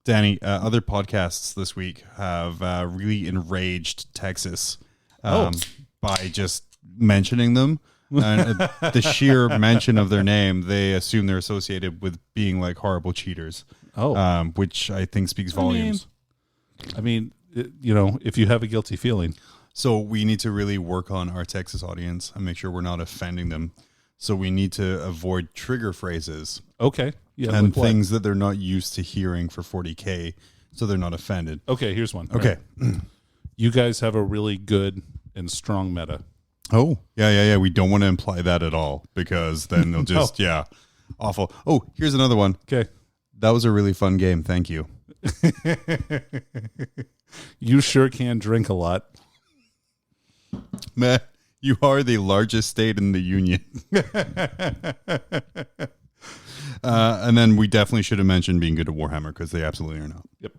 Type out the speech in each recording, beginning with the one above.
Danny, other podcasts this week have really enraged Texas by just mentioning them. And the sheer mention of their name, they assume they're associated with being like horrible cheaters. Which I think speaks volumes. I mean, if you have a guilty feeling. So we need to really work on our Texas audience and make sure we're not offending them. So we need to avoid trigger phrases. Okay. Yeah. And things that they're not used to hearing for 40K, so they're not offended. Okay, here's one. Okay. Right. You guys have a really good and strong meta. Oh, yeah. We don't want to imply that at all, because then they'll just, awful. Oh, here's another one. Okay. That was a really fun game. Thank you. You sure can drink a lot. Man, you are the largest state in the union. And then we definitely should have mentioned being good at Warhammer, because they absolutely are not. Yep.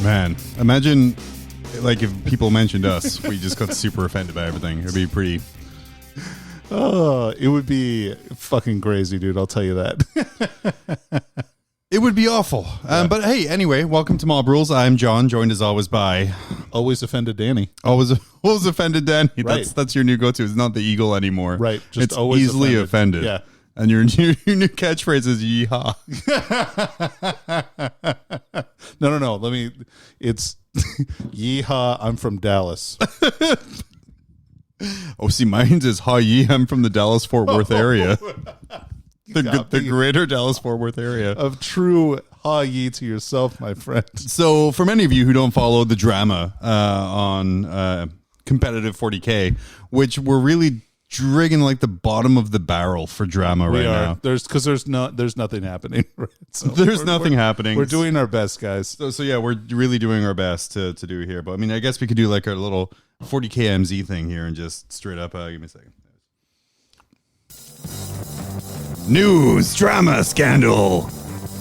Man, imagine like if people mentioned us, we just got super offended by everything. It'd be pretty. Oh, it would be fucking crazy, dude. I'll tell you that. It would be awful. Yeah. But hey, anyway, welcome to Mob Rules. I'm John, joined as always by Always Offended Danny. Always Offended Danny. Right. That's your new go-to. It's not the eagle anymore. Right. Just it's always easily offended. Yeah. And your new catchphrase is Yee Haw. No. It's Yee Haw, I'm from Dallas. Oh, see, mine's is Ha Yee. I'm from the Dallas-Fort Worth area. The greater Dallas-Fort Worth area. Of true Ha Yee to yourself, my friend. So for many of you who don't follow the drama on competitive 40K, which we're really drinking like the bottom of the barrel for drama now. There's nothing happening. Right? So there's nothing happening. We're doing our best, guys. So yeah, we're really doing our best to do here. But I mean, I guess we could do like a little 40K MZ thing here and just straight up. Give me a second. News, drama, scandal,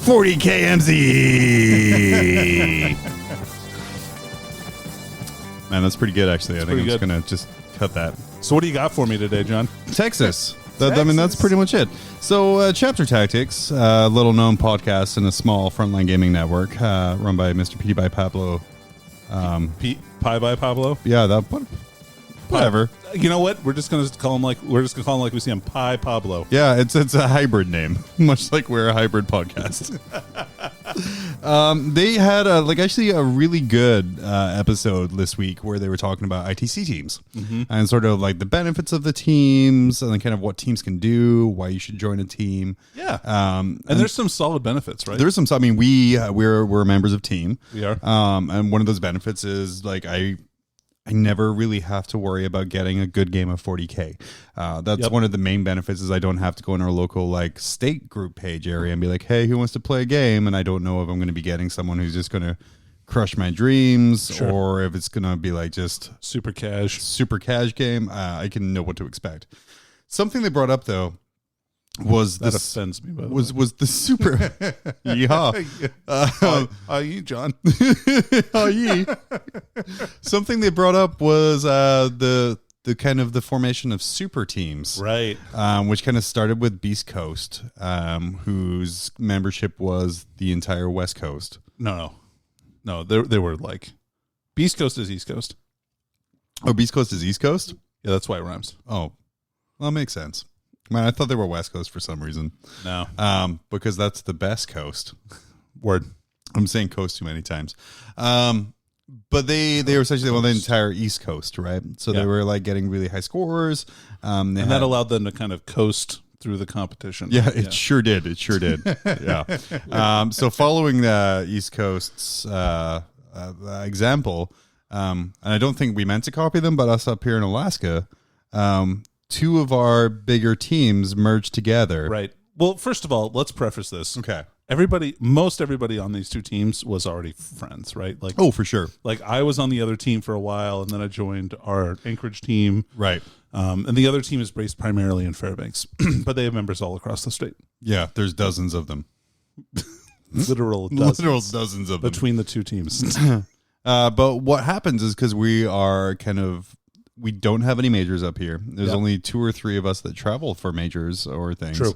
40K MZ. Man, that's pretty good, actually. I think I'm just going to just cut that. So what do you got for me today, John? Texas. I mean, that's pretty much it. So Chapter Tactics, a little-known podcast in a small frontline gaming network run by Mr. P. by Pablo. Pie by Pablo? Yeah, whatever. You know what? We're just gonna call him like we see him, Pie Pablo. Yeah, it's a hybrid name, much like we're a hybrid podcast. They had a really good episode this week where they were talking about ITC teams and sort of like the benefits of the teams and then kind of what teams can do, why you should join a team. Yeah, and there's some solid benefits, right? There's some. I mean, we're members of team. We are, and one of those benefits is like I never really have to worry about getting a good game of 40K. That's one of the main benefits is I don't have to go in our local like state group page area and be like, hey, who wants to play a game? And I don't know if I'm going to be getting someone who's just going to crush my dreams or if it's going to be like just super cash game. I can know what to expect. Something they brought up though was that offends me. By the way. Was the super yeehaw? Yee, John. Yee. Something they brought up was the kind of the formation of super teams, right? Which kind of started with Beast Coast, whose membership was the entire West Coast. No. They were like Beast Coast is East Coast. Oh, Beast Coast is East Coast. Yeah, that's why it rhymes. Oh, well, that makes sense. Man, I thought they were West Coast for some reason. No. Because that's the best coast. Word. I'm saying coast too many times. But they were essentially the entire East Coast, right? So they were like getting really high scores. And that allowed them to kind of coast through the competition. Yeah, it sure did. It sure did. Yeah. So following the East Coast's example, and I don't think we meant to copy them, but us up here in Alaska, two of our bigger teams merged together. Right. Well, first of all, let's preface this. Okay. Most everybody on these two teams was already friends, right? Like, oh, for sure. Like I was on the other team for a while, and then I joined our Anchorage team. Right. And the other team is based primarily in Fairbanks, but they have members all across the state. Yeah, there's dozens of them. Literal dozens of them between the two teams. But what happens is because we don't have any majors up here. There's only 2 or 3 of us that travel for majors or things. True.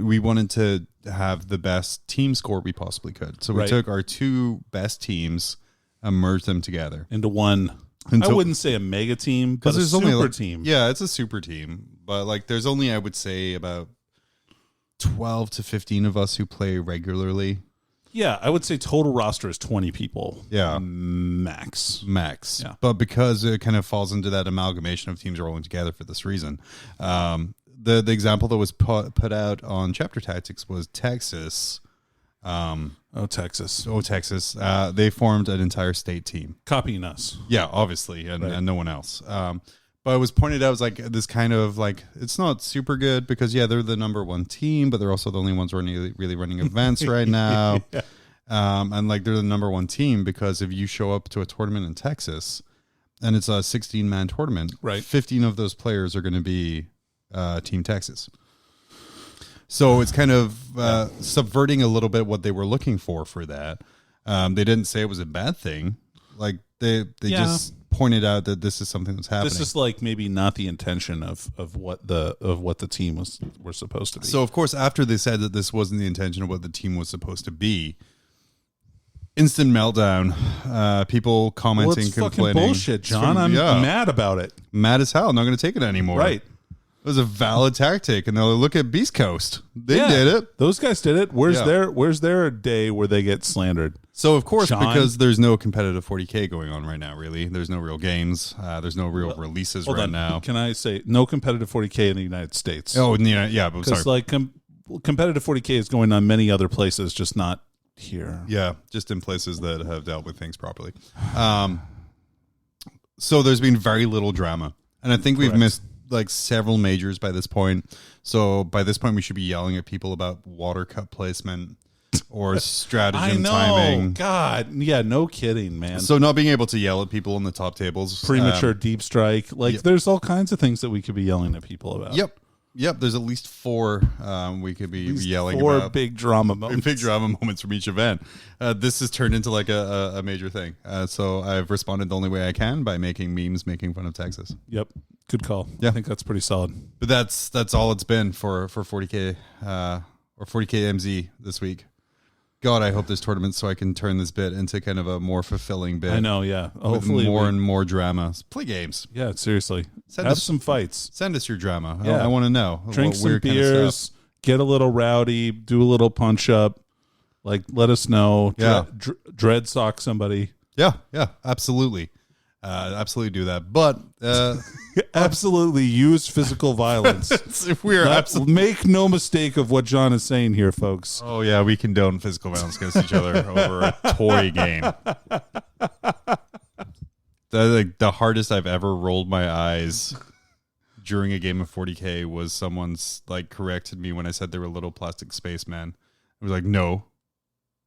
We wanted to have the best team score we possibly could. So we took our 2 best teams and merged them together into one. I wouldn't say a mega team, but a super team. Yeah, it's a super team. But like there's only, I would say, about 12 to 15 of us who play regularly. Yeah, I would say total roster is 20 people. Yeah. Max. Yeah. But because it kind of falls into that amalgamation of teams rolling together for this reason. The example that was put out on Chapter Tactics was Texas. Texas. They formed an entire state team. Copying us. Yeah, obviously, and no one else. But it was pointed out, it was like this kind of like, it's not super good because, they're the number 1 team, but they're also the only ones really running events right now. Yeah. And like they're the number 1 team because if you show up to a tournament in Texas and it's a 16-man tournament, 15 of those players are going to be Team Texas. So it's kind of subverting a little bit what they were looking for that. They didn't say it was a bad thing. Like they just pointed out that this is something that's happening. This is like maybe not the intention of what the team were supposed to be. So of course, after they said that this wasn't the intention of what the team was supposed to be, instant meltdown. People commenting, it's complaining. Fucking bullshit, John. I'm mad about it. Mad as hell. I'm not going to take it anymore. Right. It was a valid tactic, and they'll look at Beast Coast. They did it. Those guys did it. Where's their day where they get slandered? So, of course, because there's no competitive 40K going on right now, really. There's no real games. There's no real releases now. Can I say no competitive 40K in the United States? Oh, yeah, but sorry. Because like competitive 40K is going on many other places, just not here. Yeah, just in places that have dealt with things properly. So there's been very little drama. And I think we've missed like several majors by this point. So by this point, we should be yelling at people about water cup placement or stratagem timing. God. Yeah, no kidding, man. So not being able to yell at people in the top tables. Premature deep strike. Like there's all kinds of things that we could be yelling at people about. Yep. There's at least 4 we could be yelling 4 about. 4 big drama moments. Big drama moments from each event. This has turned into like a major thing. So I've responded the only way I can by making memes, making fun of Texas. Yep. Good call. Yeah. I think that's pretty solid. But that's all it's been for 40K or 40K MZ this week. God, I hope there's tournaments so I can turn this bit into kind of a more fulfilling bit. I know, yeah. Hopefully more and more drama. Play games. Yeah, seriously. Have some fights. Send us your drama. Yeah. I want to know. Drink some beers, get a little rowdy, do a little punch up. Like, let us know. Yeah. Dread sock somebody. Yeah, absolutely. Absolutely do that. But absolutely use physical violence. Make no mistake of what John is saying here, folks. Oh yeah, we condone physical violence against each other over a toy game. The hardest I've ever rolled my eyes during a game of 40K was someone's like corrected me when I said they were little plastic spacemen. I was like, no,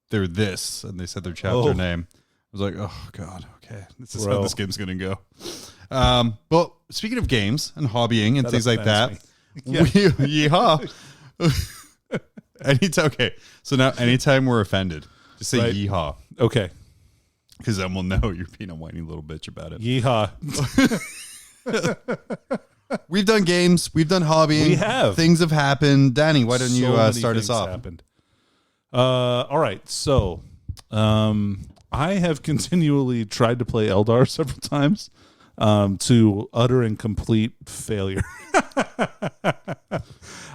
they're this, and they said their chapter name. I was like, oh, God, okay. This is how this game's going to go. But speaking of games and hobbying and things like that, Yee Haw. Okay, so now anytime we're offended, just say Yee Haw. Okay. Because then we'll know you're being a whiny little bitch about it. Yee Haw. We've done games. We've done hobbying. We have. Things have happened. Danny, why don't you start us off? Happened. All right, so... I have continually tried to play Eldar several times to utter and complete failure.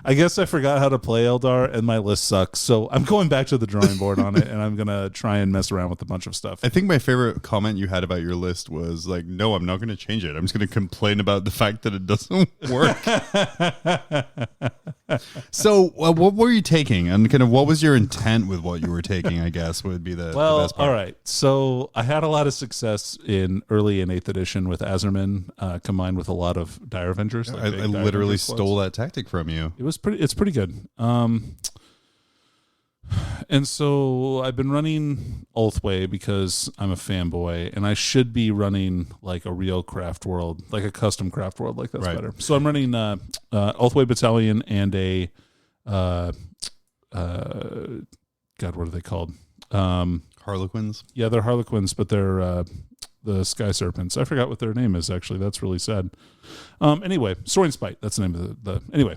I guess I forgot how to play Eldar and my list sucks. So I'm going back to the drawing board on it and I'm going to try and mess around with a bunch of stuff. I think my favorite comment you had about your list was like, no, I'm not going to change it. I'm just going to complain about the fact that it doesn't work. So what were you taking and kind of what was your intent with what you were taking, I guess would be the best part. All right. So I had a lot of success in early and 8th edition with Azerman combined with a lot of Dire Avengers. I literally stole that tactic from you. It was it's pretty good. And so I've been running Ulthway because I'm a fanboy, and I should be running like a real craft world, like a custom craft world, like that's better. So I'm running Ulthway Battalion and a God, what are they called? Harlequins. Yeah, they're Harlequins, but they're the Sky Serpents. I forgot what their name is, actually. That's really sad. Anyway, Soaring Spite. That's the name of the anyway.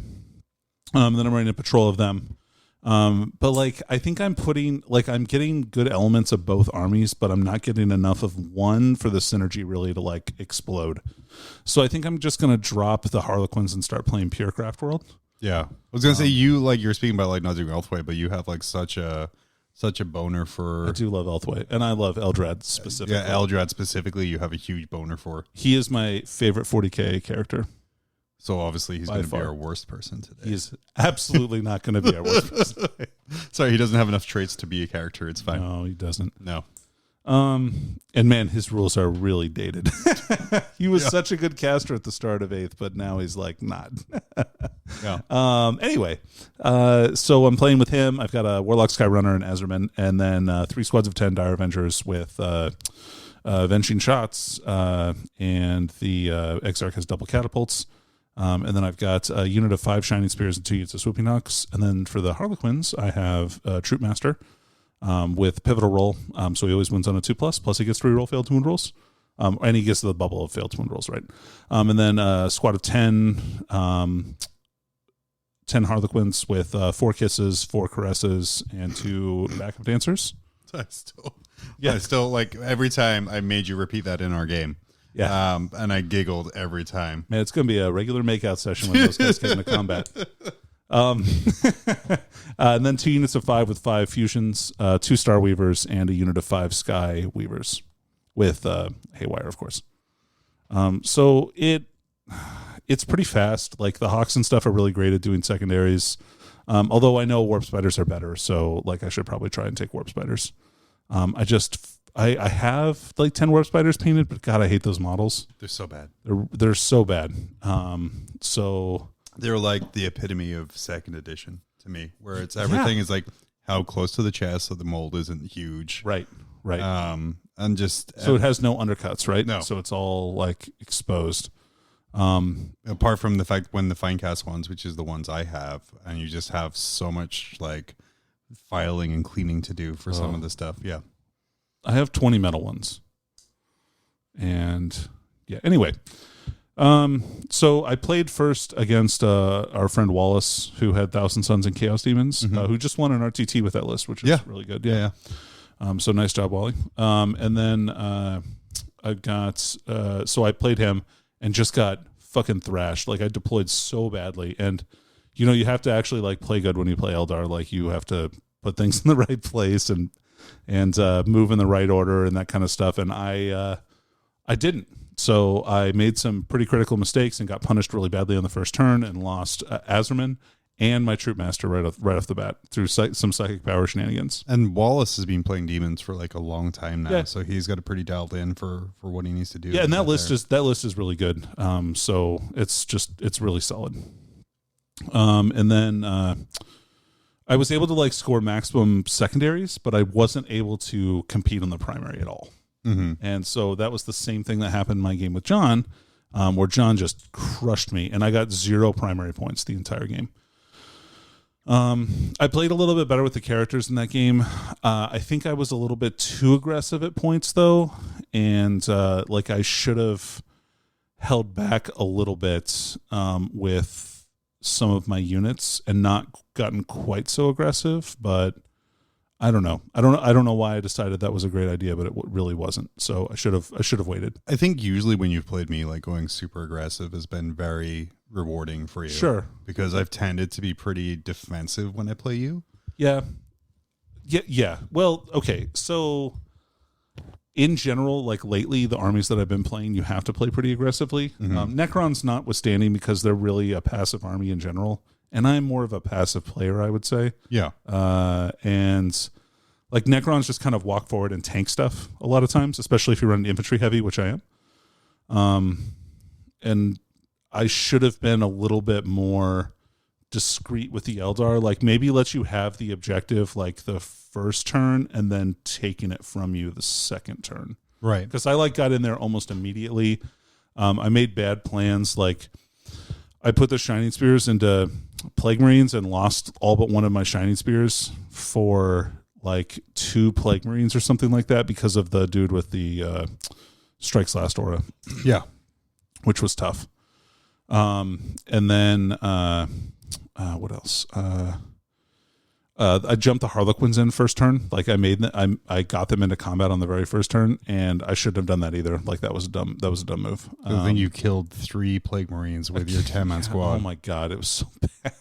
Then I'm running a patrol of them. But like, I think I'm getting good elements of both armies, but I'm not getting enough of one for the synergy really to like explode. So I think I'm just going to drop the Harlequins and start playing pure craft world. Yeah. I was going to say you're speaking about like not doing Elfway, but you have like such a boner for. I do love Elfway, and I love Eldrad specifically. Yeah, Eldrad specifically, you have a huge boner for. He is my favorite 40k character. So obviously he's going to be our worst person today. He's absolutely not going to be our worst person today. Sorry, he doesn't have enough traits to be a character. It's fine. No, he doesn't. No. And man, his rules are really dated. He was such a good caster at the start of 8th, but now he's like not. Yeah. Anyway, so I'm playing with him. I've got a Warlock Skyrunner and Azerman, and then 3 squads of 10 Dire Avengers with Avenging Shots, and the Exarch has double catapults. And then I've got a unit of 5 Shining Spears and 2 units of Swooping Hawks. And then for the Harlequins, I have Troop Master with Pivotal Roll. So he always wins on a 2+, plus he gets to reroll failed to wound rolls. And he gets the bubble of failed to wound rolls, right? And then a squad of 10 Harlequins with 4 Kisses, 4 Caresses, and 2 backup dancers. I still like every time I made you repeat that in our game. Yeah. And I giggled every time. Man, it's going to be a regular makeout session when those guys get into combat. And then 2 units of 5 with 5 fusions, 2 Star Weavers, and a unit of 5 Sky Weavers with Haywire, of course. So it's pretty fast. Like the Hawks and stuff are really great at doing secondaries. Although I know Warp Spiders are better, so like I should probably try and take Warp Spiders. I have like 10 Warp Spiders painted, but God, I hate those models. They're so bad. They're so bad. So they're like the epitome of second edition to me, where it's everything is like how close to the chest, so the mold isn't huge. Right. And just so it has no undercuts, right? No. So it's all like exposed. Apart from the fact when the Finecast ones, which is the ones I have, and you just have so much like filing and cleaning to do for some of the stuff. Yeah. I have 20 metal ones. And yeah, anyway. So I played first against our friend Wallace, who had Thousand Suns and Chaos Demons, who just won an RTT with that list, which is really good. Yeah. So nice job, Wally. And then I got so I played him and just got fucking thrashed. Like I deployed so badly, and you know you have to actually like play good when you play Eldar. Like you have to put things in the right place and move in the right order and that kind of stuff. And I didn't. So I made some pretty critical mistakes and got punished really badly on the first turn and lost Azerman and my Troop Master right off the bat through some psychic power shenanigans. And Wallace has been playing demons for like a long time now, so he's got it pretty dialed in for what he needs to do. Yeah, and that list is really good. So it's really solid. And then I was able to like score maximum secondaries, but I wasn't able to compete on the primary at all. Mm-hmm. And so that was the same thing that happened in my game with John, where John just crushed me, and I got 0 primary points the entire game. I played a little bit better with the characters in that game. I think I was a little bit too aggressive at points, though, and like I should have held back a little bit with some of my units and not gotten quite so aggressive. But I don't know. I don't know why I decided that was a great idea, but it really wasn't. So I should have waited. I think usually when you've played me, like going super aggressive has been very rewarding for you. Sure. Because I've tended to be pretty defensive when I play you. Yeah. Well, okay. So in general, like lately, the armies that I've been playing, you have to play pretty aggressively. Necrons notwithstanding, because they're really a passive army in general. And I'm more of a passive player, I would say. Yeah. And like Necrons just kind of walk forward and tank stuff a lot of times, especially if you run infantry heavy, which I am. And I should have been a little bit more discreet with the Eldar. Like maybe lets you have the objective like the first turn and then taking it from you the second turn. Right. Because I like got in there almost immediately. I made bad plans. Like I put the Shining Spears into Plague Marines and lost all but one of my Shining Spears for like 2 Plague Marines or something like that because of the dude with the Strikes Last aura. Yeah. Which was tough. And then what else? I jumped the Harlequins in first turn. Like I got them into combat on the very first turn, and I shouldn't have done that either. Like that was a dumb move. So then you killed 3 Plague Marines with your 10-man squad. Oh my god, it was so bad.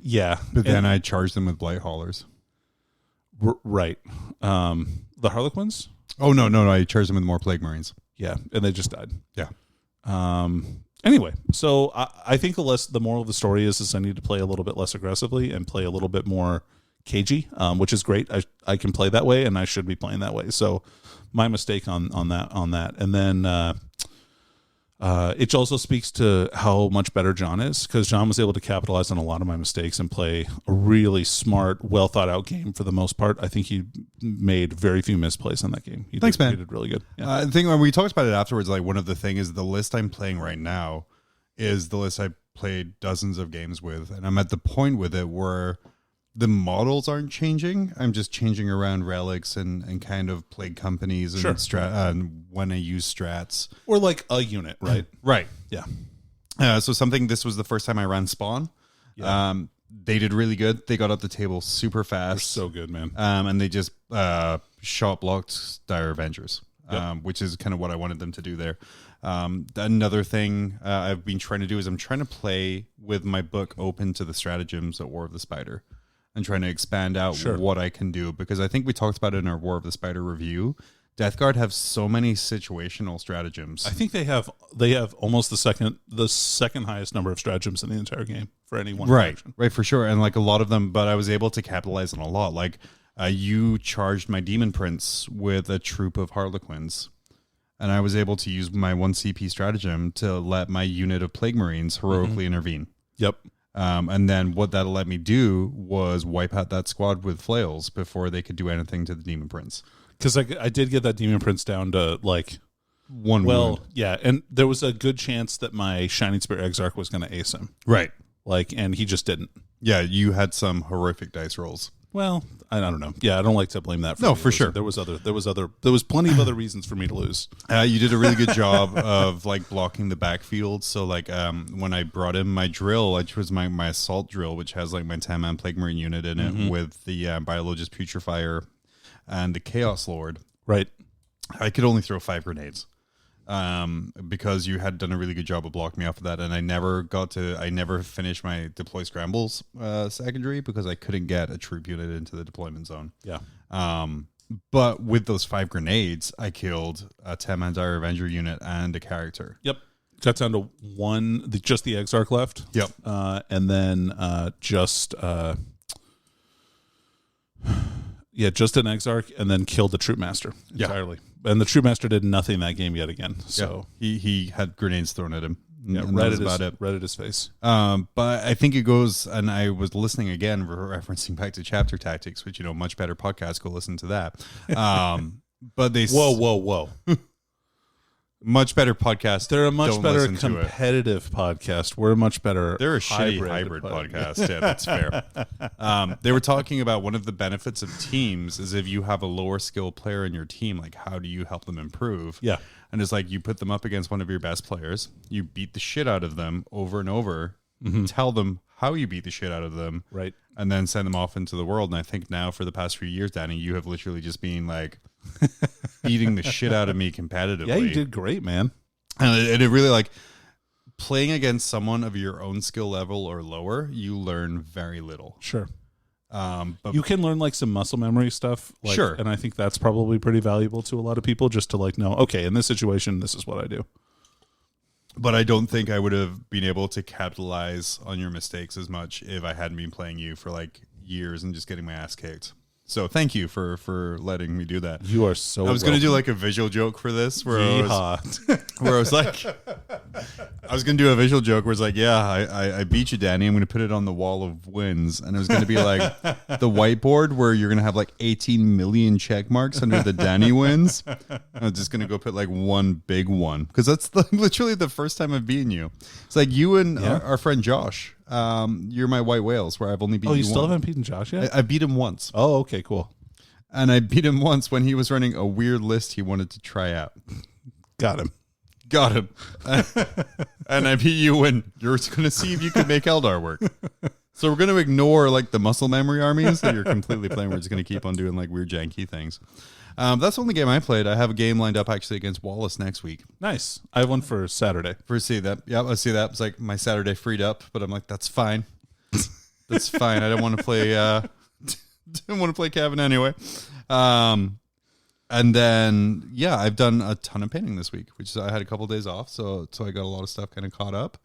Yeah. But then I charged them with Blight Haulers. Right. The Harlequins? Oh no! I charged them with more Plague Marines. Yeah, and they just died. Yeah. Anyway, so I think the moral of the story is I need to play a little bit less aggressively and play a little bit more cagey, which is great. I can play that way, and I should be playing that way. So my mistake on that. And then it also speaks to how much better John is, because John was able to capitalize on a lot of my mistakes and play a really smart, well thought out game for the most part. I think he made very few misplays in that game. Thanks, man. He did really good. Yeah. I think when we talked about it afterwards, like one of the things is the list I'm playing right now is the list I played dozens of games with, and I'm at the point with it where the models aren't changing. I'm just changing around relics and kind of plague companies and and when I use strats. Or like a unit, right? Right. Yeah. So this was the first time I ran Spawn. Yeah. They did really good. They got up the table super fast. They're so good, man. And they just shot blocked Dire Avengers, Yep. which is kind of what I wanted them to do there. Another thing I've been trying to do is I'm trying to play with my book open to the stratagems at War of the Spider. And trying to expand out what I can do, because I think we talked about it in our War of the Spider review. Death Guard have so many situational stratagems. I think they have almost the second highest number of stratagems in the entire game for any one faction. Right, for sure. And like a lot of them, but I was able to capitalize on a lot. Like you charged my Demon Prince with a troop of Harlequins, and I was able to use my 1 CP stratagem to let my unit of Plague Marines heroically intervene. Yep. And then what that let me do was wipe out that squad with flails before they could do anything to the Demon Prince. Because I did get that Demon Prince down to like 1 wound. Yeah, and there was a good chance that my Shining Spear Exarch was going to ace him. Right. Like, and he just didn't. Yeah, you had some horrific dice rolls. Well, I don't know. Yeah, I don't like to blame that. For sure. There was plenty of other reasons for me to lose. You did a really good job of like blocking the backfield. So like when I brought in my drill, which was my assault drill, which has like my 10-man Plague Marine unit in it with the Biologist Putrefier and the Chaos Lord. Right. I could only throw 5 grenades. Because you had done a really good job of blocking me off of that, and I never finished my deploy scrambles secondary because I couldn't get a troop unit into the deployment zone. Yeah. But with those 5 grenades, I killed a 10-man Dire Avenger unit and a character. Yep. Got down to 1, just the Exarch left. Yep. And then just an Exarch, and then killed the Troop Master entirely. And the Troop Master did nothing that game yet again. So he had grenades thrown at him. Yeah, right at his face. But I think it goes, and I was listening again, referencing back to Chapter Tactics, which, much better podcast. Go listen to that. But they whoa. Much better podcast. They're a much better competitive podcast. We're a much better. They're a shitty hybrid podcast. Yeah, that's fair. They were talking about one of the benefits of teams is if you have a lower skill player in your team, like how do you help them improve? Yeah. And it's like you put them up against one of your best players, you beat the shit out of them over and over, tell them how you beat the shit out of them, right, and then send them off into the world. And I think now for the past few years, Danny, you have literally just been like beating the shit out of me competitively. Yeah, you did great, man. And it really, like, playing against someone of your own skill level or lower, you learn very little. Sure. But you can learn like some muscle memory stuff. Like, sure. And I think that's probably pretty valuable to a lot of people, just to like know, okay, in this situation, this is what I do. But I don't think I would have been able to capitalize on your mistakes as much if I hadn't been playing you for like years and just getting my ass kicked. So thank you for letting me do that. You are so. I was going to do like a visual joke for this, where I was like, I was going to do a visual joke where it's like, yeah, I beat you, Danny. I'm going to put it on the wall of wins, and it was going to be like the whiteboard where you're going to have like 18 million check marks under the Danny wins. I'm just going to go put like one big one because that's literally the first time I've beaten you. It's like you and our friend Josh. You're my white whales, where I've only beaten you. Oh, you still haven't beaten Josh yet? I beat him once. Oh, okay, cool. And I beat him once when he was running a weird list he wanted to try out. Got him. And I beat you when you're going to see if you can make Eldar work. So we're going to ignore like the muscle memory armies that you're completely playing. We're just going to keep on doing like weird janky things. That's the only game I played. I have a game lined up actually against Wallace next week. Nice. I have one for Saturday. For see that. Yep, I see that. It's like my Saturday freed up, but I'm like, that's fine. That's fine. I don't want to play didn't want to play Kevin anyway. And then I've done a ton of painting this week, which is, I had a couple of days off, so I got a lot of stuff kind of caught up.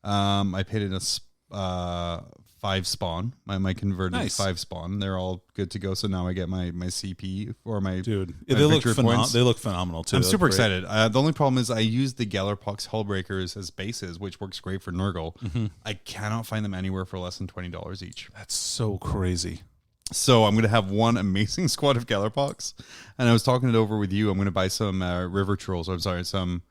I painted a 5 spawn, my converted 5 spawn. They're all good to go. So now I get my CP or my dude. My they look phenomenal too. I'm super excited. The only problem is I use the Gellerpox Hullbreakers as bases, which works great for Nurgle. Mm-hmm. I cannot find them anywhere for less than $20 each. That's so crazy. So I'm going to have one amazing squad of Gellerpox, and I was talking it over with you. I'm going to buy some river trolls. Some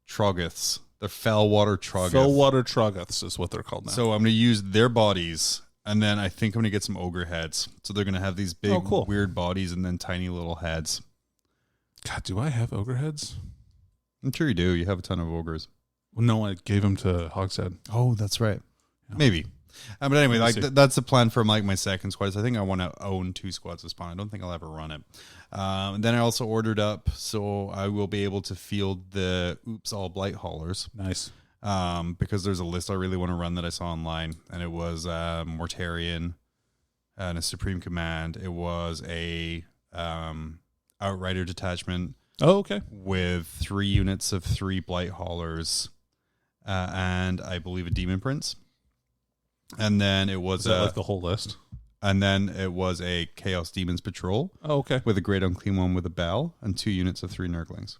Troggoths. They're Fellwater Troggoth. Fellwater Troggoths is what they're called now. So I'm going to use their bodies, and then I think I'm going to get some ogre heads. So they're going to have these big, weird bodies and then tiny little heads. God, do I have ogre heads? I'm sure you do. You have a ton of ogres. Well, no, I gave them to Hogshead. Oh, that's right. Yeah. Maybe. But anyway, that's the plan for like my second squad. So I think I want to own 2 squads of spawn. I don't think I'll ever run it. And then I also ordered up, so I will be able to field the Oops All Blight Haulers. Nice. Because there's a list I really want to run that I saw online, and it was Mortarion and a Supreme Command. It was a Outrider detachment. Oh, okay. With 3 units of 3 Blight Haulers, and I believe a Demon Prince. And then it was like the whole list. And then it was a Chaos Demons Patrol. Oh, okay. With a Great Unclean One with a bell and 2 units of 3 Nurglings.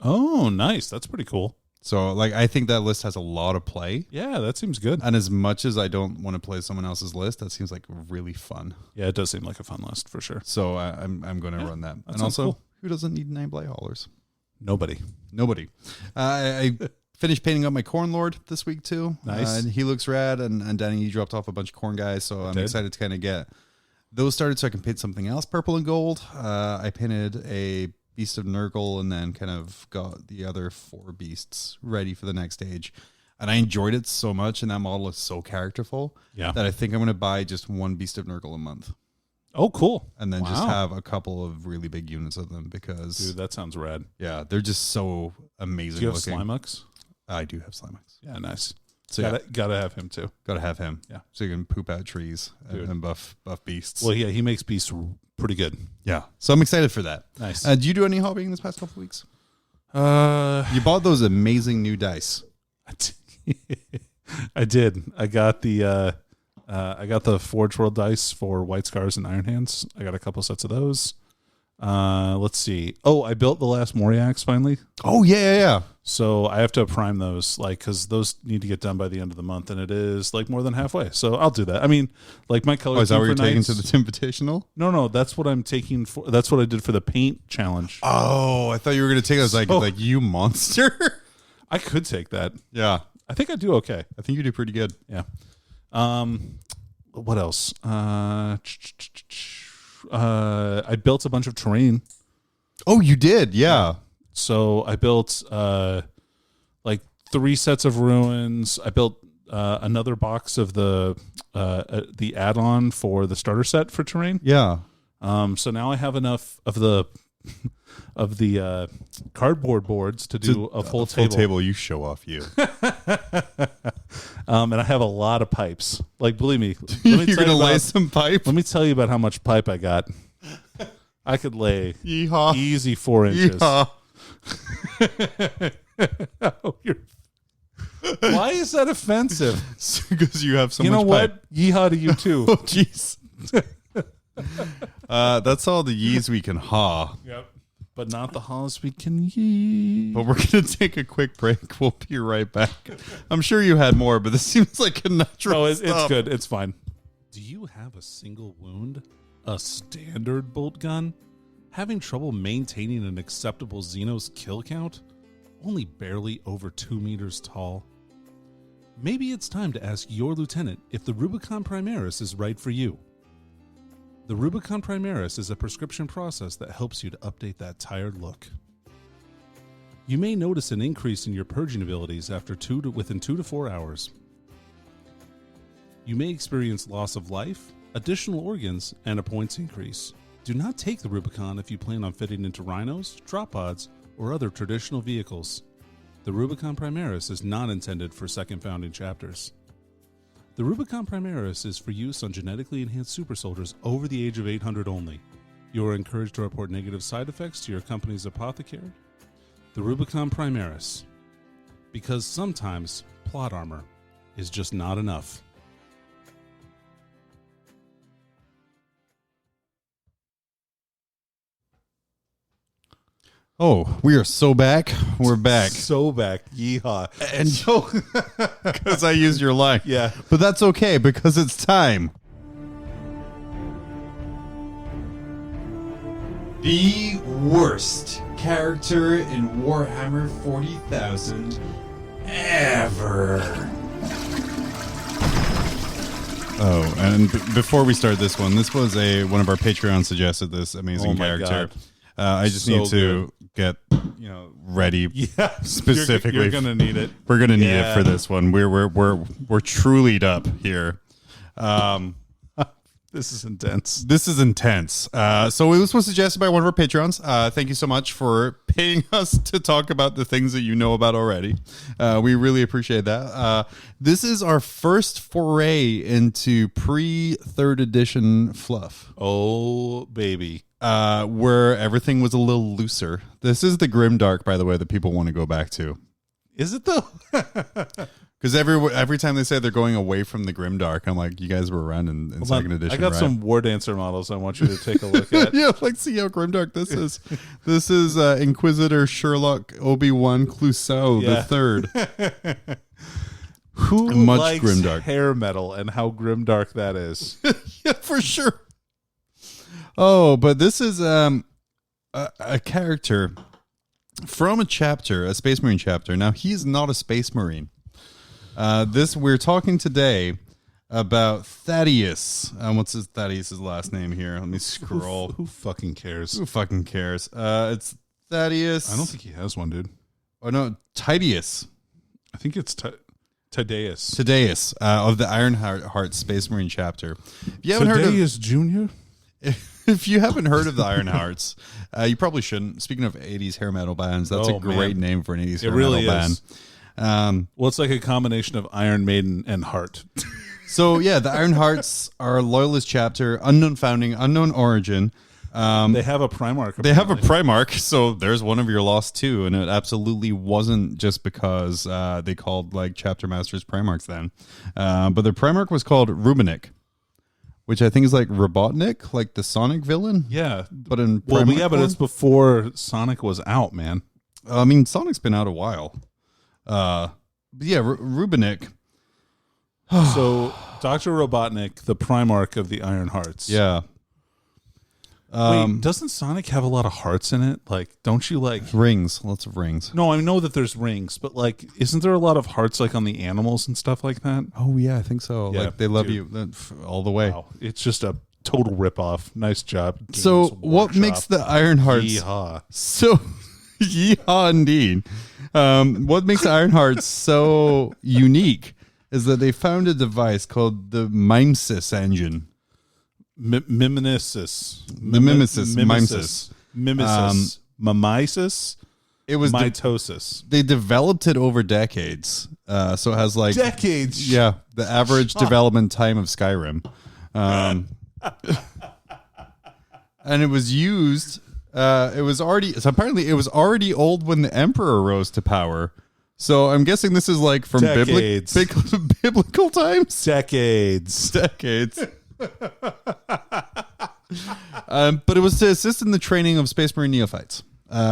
Oh, nice. That's pretty cool. So, like, I think that list has a lot of play. Yeah, that seems good. And as much as I don't want to play someone else's list, that seems like really fun. Yeah, it does seem like a fun list for sure. So I'm going to run that. And also, cool. Who doesn't need 9 Blight Haulers? Nobody. I finished painting up my Corn Lord this week too. Nice. And he looks rad. And Danny, you dropped off a bunch of corn guys, so I'm excited to kind of get those started so I can paint something else purple and gold. I painted a Beast of Nurgle and then kind of got the other 4 beasts ready for the next stage. And I enjoyed it so much, and that model is so characterful that I think I'm going to buy just 1 Beast of Nurgle a month. Oh, cool. And then just have a couple of really big units of them because... Dude, that sounds rad. Yeah, they're just so amazing. Do you have Slimex? I do have Slimex. Yeah, nice. So gotta have him too. Gotta have him. Yeah. So you can poop out trees and buff beasts. Well, yeah, he makes beasts pretty good. Yeah. So I'm excited for that. Nice. Did you do any hobbying this past couple of weeks? You bought those amazing new dice. I did. I got the Forge World dice for White Scars and Iron Hands. I got a couple sets of those. Let's see. Oh, I built the last Moriax finally. Oh, yeah. So I have to prime those, like, because those need to get done by the end of the month, and it is like more than halfway. So I'll do that. I mean, like my color. Oh, is that what you're taking to the Invitational? No, that's what I'm taking for. That's what I did for the paint challenge. Oh, I thought you were going to take it. Like you monster. I could take that. Yeah, I think I do okay. I think you do pretty good. Yeah. What else? I built a bunch of terrain. Oh, you did? Yeah. So I built like 3 sets of ruins. I built another box of the add-on for the starter set for terrain. Yeah. So now I have enough of the cardboard boards to do a full table. Full table, you show off you. And I have a lot of pipes. Like, believe me. You're going to lay some pipe? Let me tell you about how much pipe I got. I could lay Yee Haw. Easy 4 inches. Yee Haw. Why is that offensive? Because you have so much pipe. You know what? Yee Haw to you too. Oh, jeez. That's all the yees we can haw. Yep. But not the haws we can yee. But we're going to take a quick break. We'll be right back. I'm sure you had more, but this seems like a natural No, it's good. It's fine. Do you have a single wound? A standard bolt gun? Having trouble maintaining an acceptable Xenos kill count? Only barely over 2 meters tall? Maybe it's time to ask your lieutenant if the Rubicon Primaris is right for you. The Rubicon Primaris is a prescription process that helps you to update that tired look. You may notice an increase in your purging abilities within 2 to 4 hours. You may experience loss of life, additional organs, and a points increase. Do not take the Rubicon if you plan on fitting into rhinos, drop pods, or other traditional vehicles. The Rubicon Primaris is not intended for second founding chapters. The Rubicon Primaris is for use on genetically enhanced super soldiers over the age of 800 only. You are encouraged to report negative side effects to your company's apothecary. The Rubicon Primaris. Because sometimes plot armor is just not enough. Oh, we are so back. We're back. So back. Yeehaw. And so, because I used your line. Yeah. But that's okay because it's time. The worst character in Warhammer 40,000 ever. Oh, and before we start this one, this was one of our Patreons suggested this amazing character. God. I just need to get ready. Yeah, specifically. You're gonna need it. We're gonna need it for this one. We're truly up here. This is intense. This is intense. So it was suggested by one of our patrons. Thank you so much for paying us to talk about the things that you know about already. We really appreciate that. This is our first foray into pre-3rd edition fluff. Oh, baby. Where everything was a little looser. This is the Grimdark, by the way, that people want to go back to. Is it though? Because every time they say they're going away from the Grimdark, I'm like, you guys were around in 2nd edition. I got some War Dancer models I want you to take a look at. Yeah, like see how Grimdark this is. This is Inquisitor Sherlock Obi-Wan Clouseau the Third. Who much likes Grimdark hair metal and how grimdark that is? Yeah, for sure. Oh, but this is a character from a chapter, a Space Marine chapter. Now, he's not a Space Marine. We're talking today about Thaddeus. What's Thaddeus' last name here? Let me scroll. Who fucking cares? Who fucking cares? It's Thaddeus. I don't think he has one, dude. Oh, no, Tidius. I think it's Tadeus. Tadeus of the Ironheart Space Marine chapter. If you haven't Tadeus Jr.? If you haven't heard of the Ironhearts, you probably shouldn't. Speaking of 80s hair metal bands, that's a great name for an 80s hair metal band. Well, it's like a combination of Iron Maiden and Heart. So, yeah, the Ironhearts are a loyalist chapter, unknown founding, unknown origin. They have a Primarch. They have a Primarch, so there's one of your lost too, and it absolutely wasn't just because they called like chapter masters Primarchs then. But their Primarch was called Rubinik, which I think is like Robotnik, like the Sonic villain. Yeah. But in but form? it's before Sonic was out, man. I mean, Sonic's been out a while. But yeah, Rubinik. So, Dr. Robotnik, the Primarch of the Iron Hearts. Yeah. Wait, doesn't Sonic have a lot of hearts in it? Like, don't you like... Rings, lots of rings. No, I know that there's rings, but like, isn't there a lot of hearts like on the animals and stuff like that? Oh, yeah, I think so. Yeah, like, they love you all the way. Wow. It's just a total ripoff. Nice job. So, what makes the Ironhearts... Yee-haw. So, yee-haw indeed. What makes the Ironhearts so unique is that they found a device called the Mimesis engine. Mimesis. Mimesis. Mimesis. It was mitosis. They developed it over decades. So it has like decades. Yeah, the average development time of Skyrim. And it was used. Apparently it was already old when the Emperor rose to power. So I'm guessing this is like from biblical times. Decades. But it was to assist in the training of Space Marine neophytes,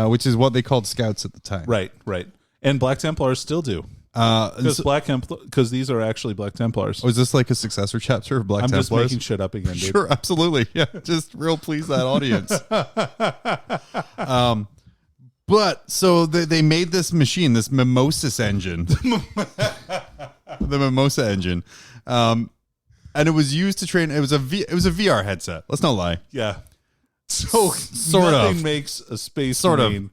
which is what they called scouts at the time. Right. And Black Templars still do. Because these are actually Black Templars. Oh, is this like a successor chapter of Black Templars? I'm just making shit up again, dude. Sure, absolutely. Yeah, just real please that audience. But so they made this machine, this Mimosis engine, the Mimosa engine, and it was used to train. It was a VR headset. Let's not lie. Yeah. So nothing makes a Space Marine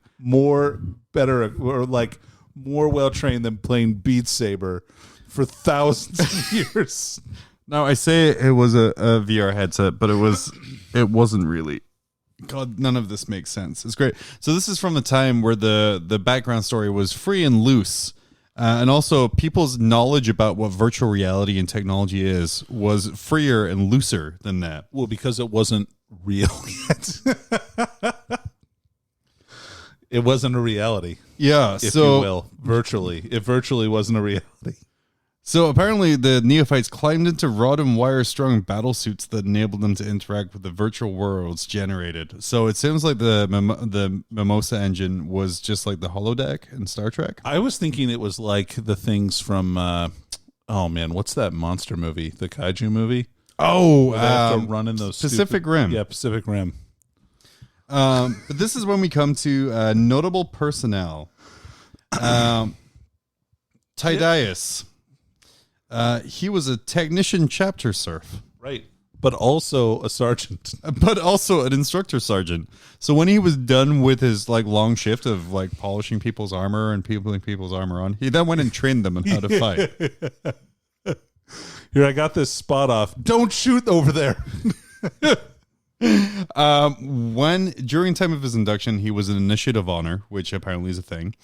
better or like more well trained than playing Beat Saber for thousands of years. Now I say it was a VR headset, but it wasn't really. God, none of this makes sense. It's great. So this is from the time where the background story was free and loose. And also people's knowledge about what virtual reality and technology was freer and looser than that. Well, because it wasn't real yet. It wasn't a reality. Yeah. If you will. Virtually. It virtually wasn't a reality. So apparently the neophytes climbed into rod and wire strung battle suits that enabled them to interact with the virtual worlds generated. So it seems like the Mimosa engine was just like the holodeck in Star Trek. I was thinking it was like the things from, what's that monster movie? The kaiju movie? Oh, they have to run in those Pacific Rim. Yeah, Pacific Rim. But this is when we come to notable personnel. Tydeus. He was a technician chapter serf. Right. But also a sergeant. But also an instructor sergeant. So when he was done with his like long shift of like polishing people's armor and putting people's armor on, he then went and trained them on how to fight. Here, I got this spot off. Don't shoot over there. When during time of his induction, he was an initiative honor, which apparently is a thing.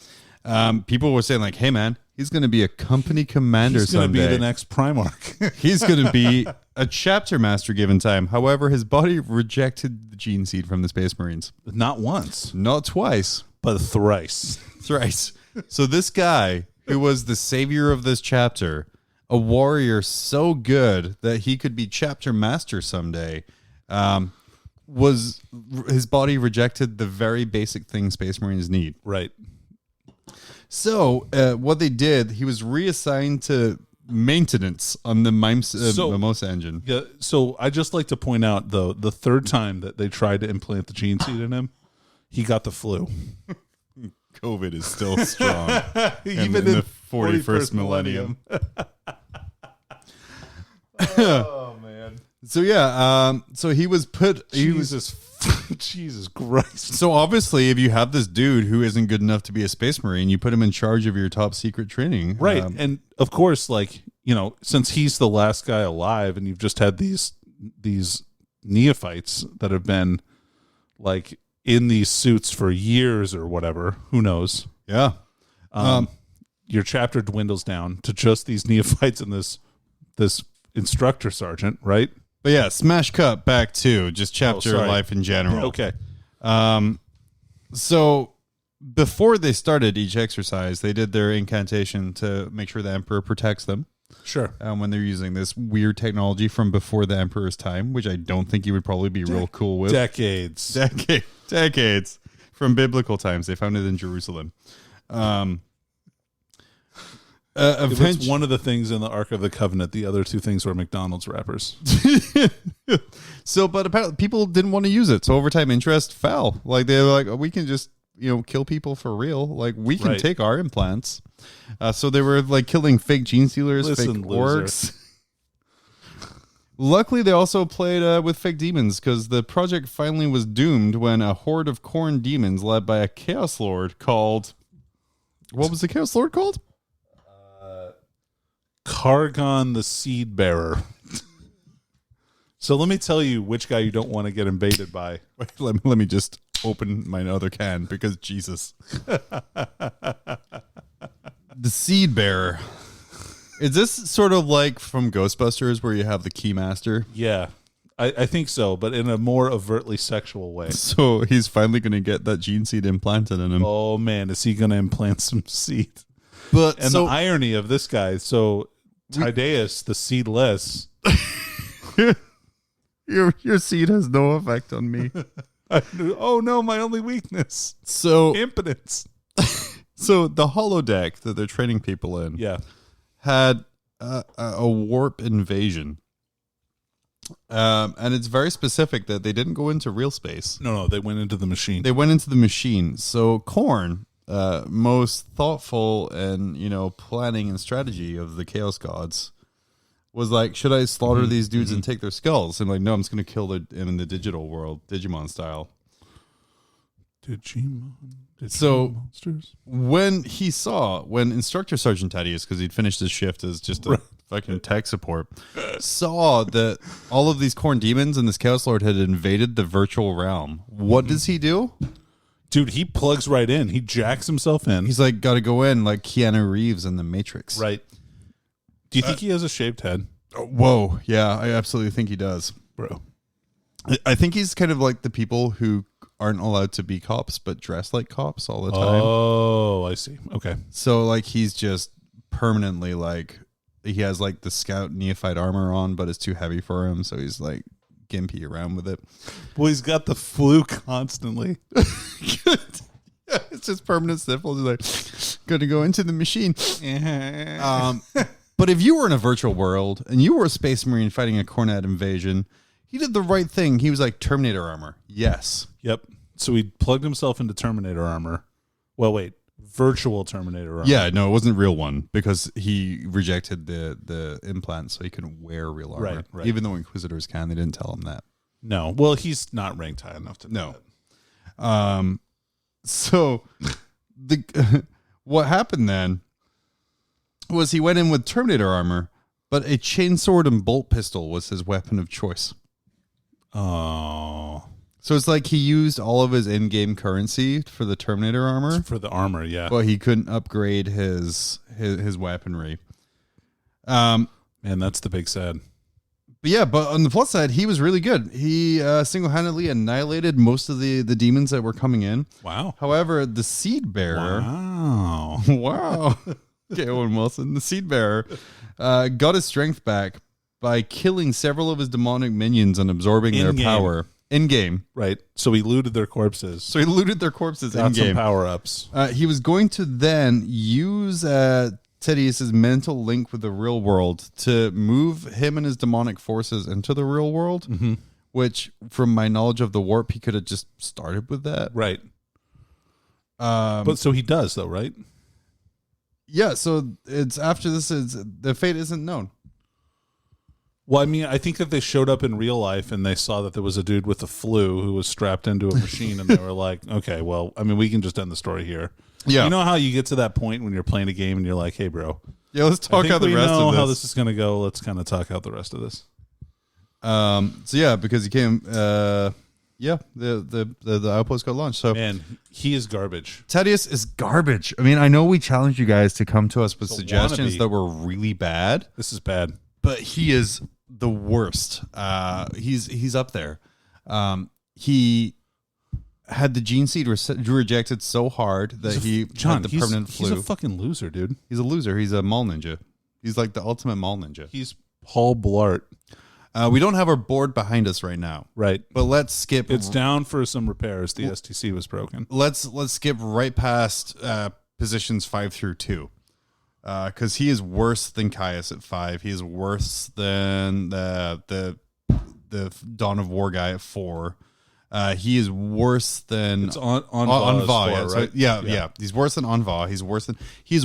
People were saying like, "Hey, man, he's going to be a company commander someday. He's going to be the next Primarch. He's going to be a chapter master given time." However, his body rejected the gene seed from the Space Marines. Not once, not twice, but thrice. Thrice. So this guy, who was the savior of this chapter, a warrior so good that he could be chapter master someday, was his body rejected the very basic thing Space Marines need. Right. So what they did, he was reassigned to maintenance on the Mimosa engine. Yeah. So I just like to point out, though, the third time that they tried to implant the gene seed in him, he got the flu. COVID is still strong. Even in the 41st millennium. Oh, man. So, yeah. So he was put... Jesus Christ. So obviously, if you have this dude who isn't good enough to be a Space Marine, you put him in charge of your top secret training. Right. And of course, like, since he's the last guy alive and you've just had these neophytes that have been like in these suits for years or whatever, who knows? Yeah. Your chapter dwindles down to just these neophytes and this instructor sergeant, right? But yeah, smash cut back to just chapter life in general. Okay. So before they started each exercise, they did their incantation to make sure the Emperor protects them. Sure. When they're using this weird technology from before the Emperor's time, which I don't think he would probably be real cool with. Decades from biblical times. They found it in Jerusalem. If it's one of the things in the Ark of the Covenant, the other two things were McDonald's wrappers. So, but apparently people didn't want to use it. So over time, interest fell. Like they were like, we can just kill people for real. Like we can take our implants. So they were like killing fake gene stealers, fake orcs. Luckily, they also played with fake demons because the project finally was doomed when a horde of corn demons led by a Chaos Lord called... What was the Chaos Lord called? Kargon the Seed Bearer. So let me tell you which guy you don't want to get invaded by. Wait, let me just open my other can because Jesus. The Seed Bearer. Is this sort of like from Ghostbusters where you have the Keymaster? Yeah, I think so, but in a more overtly sexual way. So he's finally going to get that gene seed implanted in him. Oh, man, is he going to implant some seed? But and the irony of this guy, so Tydeus, the seedless, Your seed has no effect on me. Oh no, my only weakness. So Impotence. So the holodeck that they're training people in had a warp invasion. And it's very specific that they didn't go into real space. No, they went into the machine. They went into the machine. So Khorne, most thoughtful and, planning and strategy of the Chaos Gods, was like, should I slaughter these dudes and take their skulls? And like, no, I'm just going to kill them in the digital world, Digimon style. Digimon so monsters. When Instructor Sergeant Thaddeus, because he'd finished his shift as just a fucking tech support, saw that all of these Khorne demons and this Chaos Lord had invaded the virtual realm. What does he do? Dude, he plugs right in. He jacks himself in. He's like, got to go in like Keanu Reeves in The Matrix. Right. Do you think he has a shaved head? Whoa. Yeah, I absolutely think he does. Bro. I think he's kind of like the people who aren't allowed to be cops but dress like cops all the time. Oh, I see. Okay. So like he's just permanently like, he has like the scout neophyte armor on, but it's too heavy for him, so he's like gimpy around with it. Well, he's got the flu constantly. Yeah, it's just permanent sniffles. He's like, gonna go into the machine. But if you were in a virtual world and you were a space marine fighting a Khorne invasion, he did the right thing. He was like Terminator armor. Yes. Yep. So he plugged himself into Terminator armor. Well, wait. Virtual Terminator armor. Yeah, no, it wasn't real one because he rejected the implant, so he couldn't wear real armor. Right. Even though Inquisitors can, they didn't tell him that. No. Well, he's not ranked high enough to know that. So what happened then was he went in with Terminator armor, but a chainsword and bolt pistol was his weapon of choice. Oh. So it's like he used all of his in-game currency for the Terminator armor. For the armor, yeah. But he couldn't upgrade his weaponry. Man, that's the big sad. But yeah, but on the plus side, he was really good. He single-handedly annihilated most of the demons that were coming in. Wow. However, the Seed Bearer... Wow. Wow. Okay, Owen Wilson. The Seed Bearer got his strength back by killing several of his demonic minions and absorbing their power. In-game. Right. So he looted their corpses. So he looted their corpses got in-game. some power-ups. He was going to then use Thaddeus' mental link with the real world to move him and his demonic forces into the real world, which, from my knowledge of the warp, he could have just started with that. Right. But so he does, though, right? Yeah, so it's after this, the fate isn't known. Well, I mean, I think that they showed up in real life and they saw that there was a dude with the flu who was strapped into a machine and they were like, okay, well, I mean, we can just end the story here. Yeah. You know how you get to that point when you're playing a game and you're like, hey, bro. Yeah, let's talk out the rest of this. We know how this is going to go. Let's kind of talk out the rest of this. So, yeah, because he came, the outpost got launched. So, man, he is garbage. Thaddeus is garbage. I mean, I know we challenged you guys to come to us with suggestions that were really bad. This is bad. But he is the worst. He's up there. He had the gene seed rejected so hard that he had the permanent flu. He's a fucking loser, dude. He's a loser. He's a mall ninja. He's like the ultimate mall ninja. He's Paul Blart. We don't have our board behind us right now. Right. But let's skip. It's down for some repairs. The STC was broken. Let's skip right past positions 5 through 2. Because he is worse than Caius at 5. He is worse than the Dawn of War guy at 4. He is worse than Anva, yeah. Right? So, yeah. He's worse than Anva. He's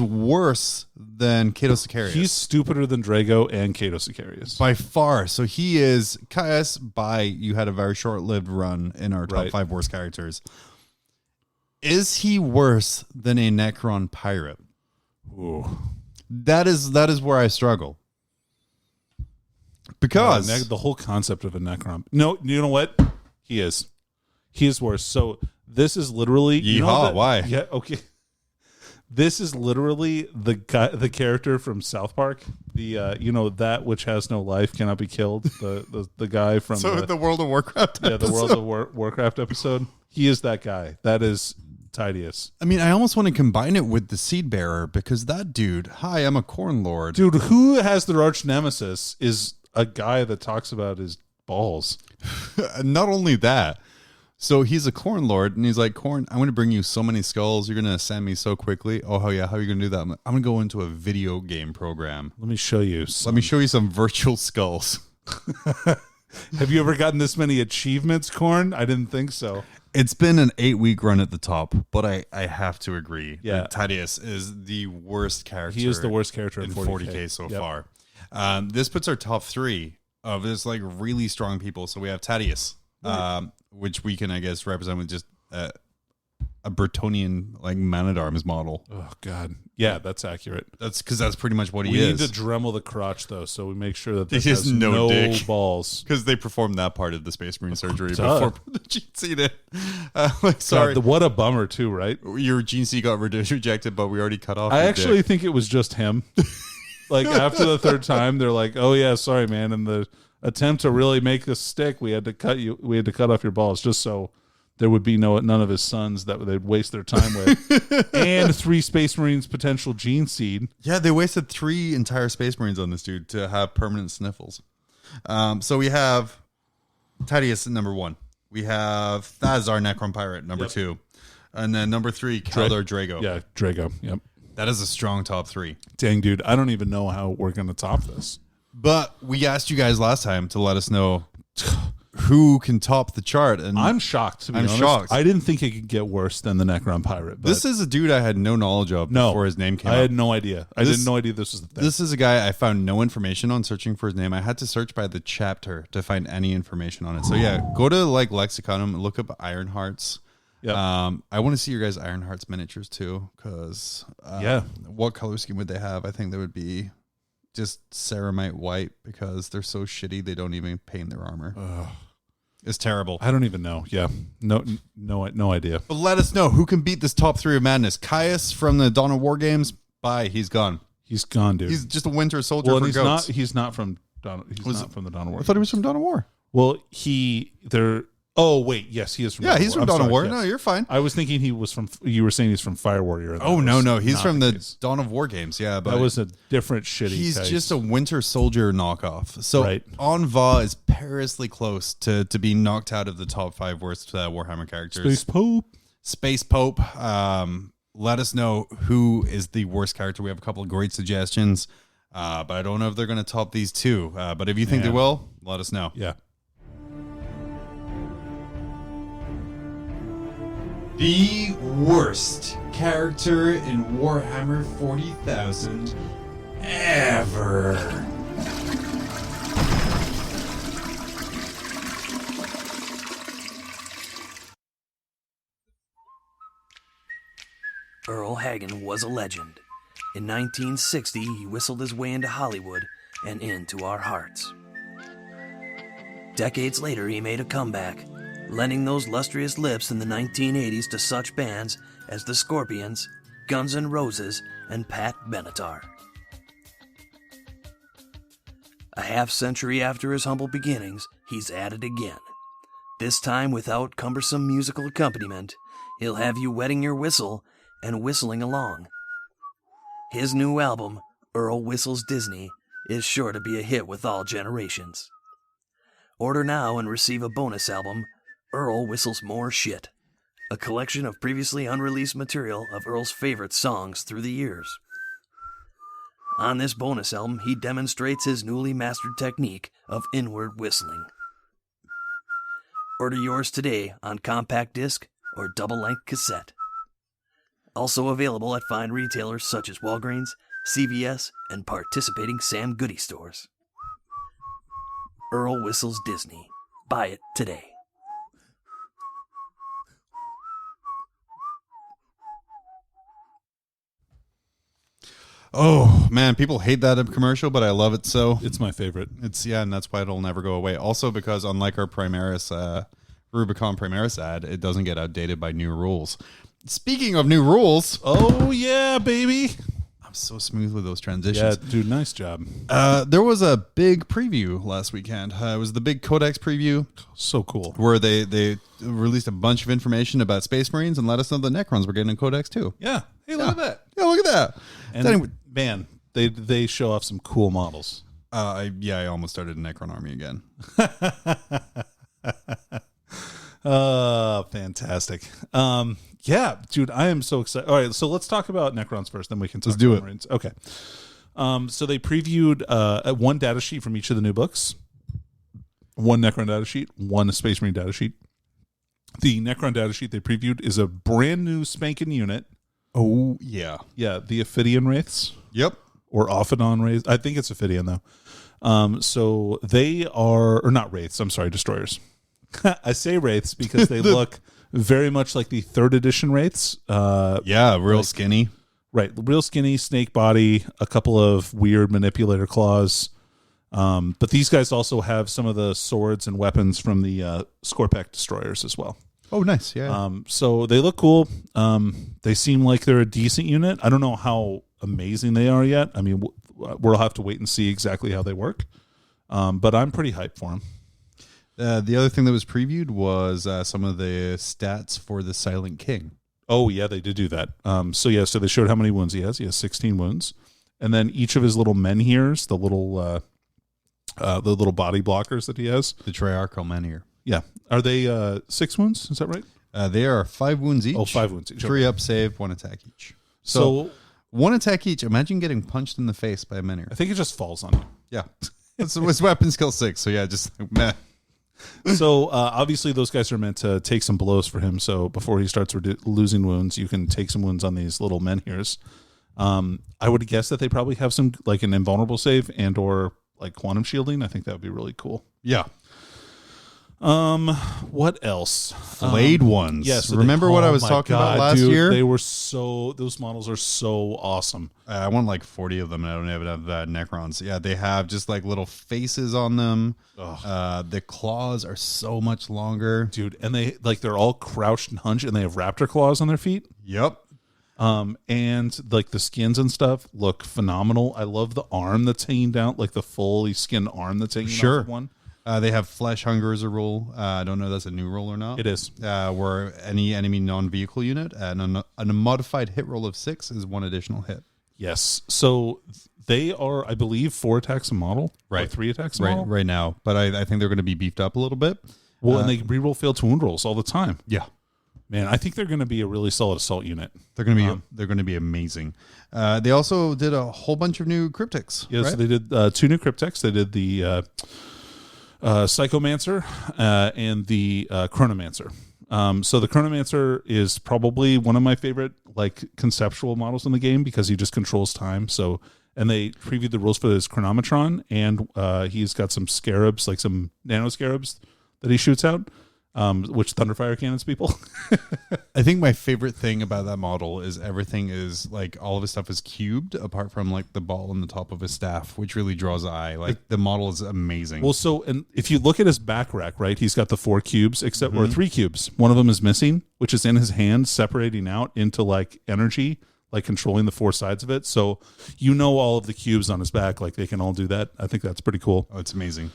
worse than Kato Sicarius. He's stupider than Drago and Kato Sicarius by far. So he is Caius. You had a very short-lived run in our top 5 worst characters. Is he worse than a Necron pirate? Ooh. That is where I struggle. Because the whole concept of a Necron. No, you know what? He is worse. So this is literally Yee Haw. Why? Yeah, okay. This is literally the character from South Park. The that which has no life cannot be killed. The guy from the World of Warcraft episode. Yeah, the World of Warcraft episode. He is that guy. That is Thaddeus. I mean, I almost want to combine it with the Seed Bearer because that dude, hi, I'm a Khorne Lord. Dude, who has their arch nemesis is a guy that talks about his balls. Not only that, so he's a Corn Lord, and he's like, Corn, I'm going to bring you so many skulls. You're going to ascend me so quickly. Oh, yeah. How are you going to do that? I'm going to go into a video game program. Let me show you. Let me show you some virtual skulls. Have you ever gotten this many achievements, Corn? I didn't think so. It's been an 8-week run at the top, but I have to agree. Yeah. That Thaddeus is the worst character. He is the worst character in 40K, 40K so far. This puts our top 3 of this like really strong people. So we have Thaddeus, which we can, I guess, represent with just a Bretonnian like man-at-arms model. Oh God, yeah, that's accurate. That's because that's pretty much what he is. We need to Dremel the crotch though, so we make sure that this has has no no dick. balls. Because they performed that part of the Space Marine surgery Duh. before the Gene C did. Sorry, God, what a bummer too, right? your Gene C got rejected, but we already cut off. I your actually dick. think it was just him. Like after the third time, they're like, "Oh yeah, sorry, man." In the attempt to really make this stick, we had to cut off your balls just so there would be none of his sons that they'd waste their time with, and 3 Space Marines potential gene seed. Yeah, they wasted 3 entire Space Marines on this dude to have permanent sniffles. So we have Thaddeus at number 1. We have Thazar Necron Pirate number 2, and then number 3 Kaldar Drago. Yeah, Drago. Yep. That is a strong top 3. Dang, dude, I don't even know how we're gonna top this. But we asked you guys last time to let us know who can top the chart, and I'm shocked. To be honest. shocked. I didn't think it could get worse than the Necron Pirate. But this is a dude I had no knowledge of before his name came I up. had no idea. I had no idea this was the thing. This is a guy I found no information on searching for his name. I had to search by the chapter to find any information on it. So yeah, go to like Lexicon, look up Ironhearts. Yep. I want to see your guys' Ironhearts miniatures too, because what color scheme would they have? I think they would be just ceramite white because they're so shitty they don't even paint their armor. It's terrible. I don't even know. Yeah, no idea. But let us know who can beat this top 3 of madness. Caius from the Dawn of War games. Bye. He's gone. He's gone, dude. He's just a winter soldier. Well, for he's goats. not. He's not from Dawn. Not from the Dawn of War. I thought he was from Dawn of War. Well, Oh wait, yes, he is from. Yeah, he's from Dawn of War. Yes. No, you're fine. I was thinking he was from. You were saying he's from Fire Warrior. Oh no, he's from the Dawn of War games. Yeah, but that was a different shitty. He's case. just a winter soldier knockoff. So Anva is perilously close to being knocked out of the top 5 worst Warhammer characters. Space Pope. Let us know who is the worst character. We have a couple of great suggestions, but I don't know if they're going to top these 2. But if you think they will, let us know. Yeah. The worst character in Warhammer 40,000 ever. Earl Hagen was a legend. In 1960, he whistled his way into Hollywood and into our hearts. Decades later, he made a comeback, lending those lustrous lips in the 1980s to such bands as the Scorpions, Guns N' Roses, and Pat Benatar. A half-century after his humble beginnings, he's at it again. This time without cumbersome musical accompaniment, he'll have you wetting your whistle and whistling along. His new album, Earl Whistles Disney, is sure to be a hit with all generations. Order now and receive a bonus album, Earl Whistles More Shit, a collection of previously unreleased material of Earl's favorite songs through the years. On this bonus album, he demonstrates his newly mastered technique of inward whistling. Order yours today on compact disc or double-length cassette. Also available at fine retailers such as Walgreens, CVS, and participating Sam Goody stores. Earl Whistles Disney. Buy it today. Oh man, people hate that commercial, but I love it so. It's my favorite. And that's why it'll never go away. Also because unlike our Primaris Rubicon Primaris ad, it doesn't get outdated by new rules. Speaking of new rules, oh yeah, baby. I'm so smooth with those transitions. Yeah, dude, nice job. There was a big preview last weekend. It was the big Codex preview. So cool. Where they released a bunch of information about Space Marines and let us know the Necrons were getting a Codex too. Yeah. Hey, look at that. Yeah, look at that. And man, they show off some cool models. I almost started a Necron army again. Fantastic. Yeah, dude, I am so excited. All right, so let's talk about Necrons first, then we can talk Let's do about Marines. Okay. So they previewed one data sheet from each of the new books. One Necron data sheet, one Space Marine data sheet. The Necron data sheet they previewed is a brand new spanking unit. Oh, yeah. Yeah, the Ophidian Wraiths. Yep. Or Ophidian Wraiths. I think it's Ophidian, though. So they are, or not Wraiths, I'm sorry, Destroyers. I say Wraiths because they look very much like the 3rd edition Wraiths. Real skinny. Right, real skinny, snake body, a couple of weird manipulator claws. But these guys also have some of the swords and weapons from the Scorpec Destroyers as well. Oh, nice. Yeah. So they look cool. They seem like they're a decent unit. I don't know how amazing they are yet. I mean, we'll have to wait and see exactly how they work. But I'm pretty hyped for them. The other thing that was previewed was some of the stats for the Silent King. Oh, yeah, they did do that. So they showed how many wounds he has. He has 16 wounds. And then each of his little menhirs, the little body blockers that he has. The Triarchal Menhir. Yeah. Are they 6 wounds? Is that right? They are 5 wounds each. Oh, 5 wounds each. 3 up save, 1 attack each. So 1 attack each. Imagine getting punched in the face by a Menhir. I think it just falls on you. Yeah. It's weapon skill 6. So yeah, just meh. So obviously those guys are meant to take some blows for him. So before he starts losing wounds, you can take some wounds on these little menhirs. I would guess that they probably have some like an invulnerable save and or like quantum shielding. I think that would be really cool. Yeah. What else? Flayed ones. Yes. Remember what I was talking about last year? Those models are so awesome. I want like 40 of them, and I don't even have that Necrons. Yeah, they have just like little faces on them. The claws are so much longer, dude, and they're all crouched and hunched, and they have raptor claws on their feet. Yep. And like the skins and stuff look phenomenal. I love the arm that's hanging down, like the fully skinned arm that's hanging off of one. They have flesh hunger as a rule. I don't know if that's a new rule or not. It is. Where any enemy non-vehicle unit and a modified hit roll of 6 is 1 additional hit. Yes. So they are, I believe, 4 attacks a model. Right. Or 3 attacks a model. Right now. But I think they're going to be beefed up a little bit. Well, and they reroll failed to wound rolls all the time. Yeah. Man, I think they're going to be a really solid assault unit. They're going to be amazing. They also did a whole bunch of new cryptics. Yeah, right? So they did 2 new cryptics. They did the Psychomancer and the Chronomancer. So the Chronomancer is probably one of my favorite like conceptual models in the game because he just controls time. So, and they previewed the rules for his Chronometron, and he's got some scarabs, like some nano scarabs that he shoots out. Which Thunderfire cannons people. I think my favorite thing about that model is everything is like all of his stuff is cubed apart from like the ball on the top of his staff, which really draws the eye. Like the model is amazing. Well, so and if you look at his back rack, right, he's got the 4 cubes except or 3 cubes. One of them is missing, which is in his hand, separating out into like energy, like controlling the 4 sides of it. So you know all of the cubes on his back, like they can all do that. I think that's pretty cool. Oh, it's amazing.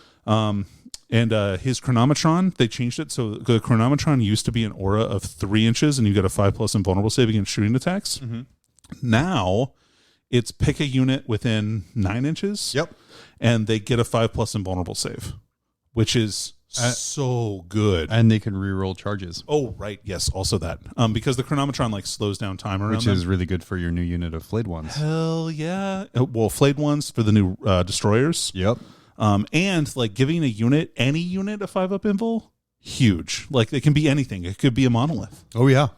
And his Chronometron, they changed it. So the Chronometron used to be an aura of 3 inches, and you got a 5+ invulnerable save against shooting attacks. Mm-hmm. Now it's pick a unit within 9 inches. Yep. And they get a 5+ invulnerable save, which is so good. And they can reroll charges. Oh, right. Yes. Also that. Because the Chronometron like slows down time around which is really good for your new unit of flayed ones. Hell yeah. Well, flayed ones for the new destroyers. Yep. And like giving any unit a 5+ invul, huge. Like it can be anything. It could be a monolith. Oh yeah,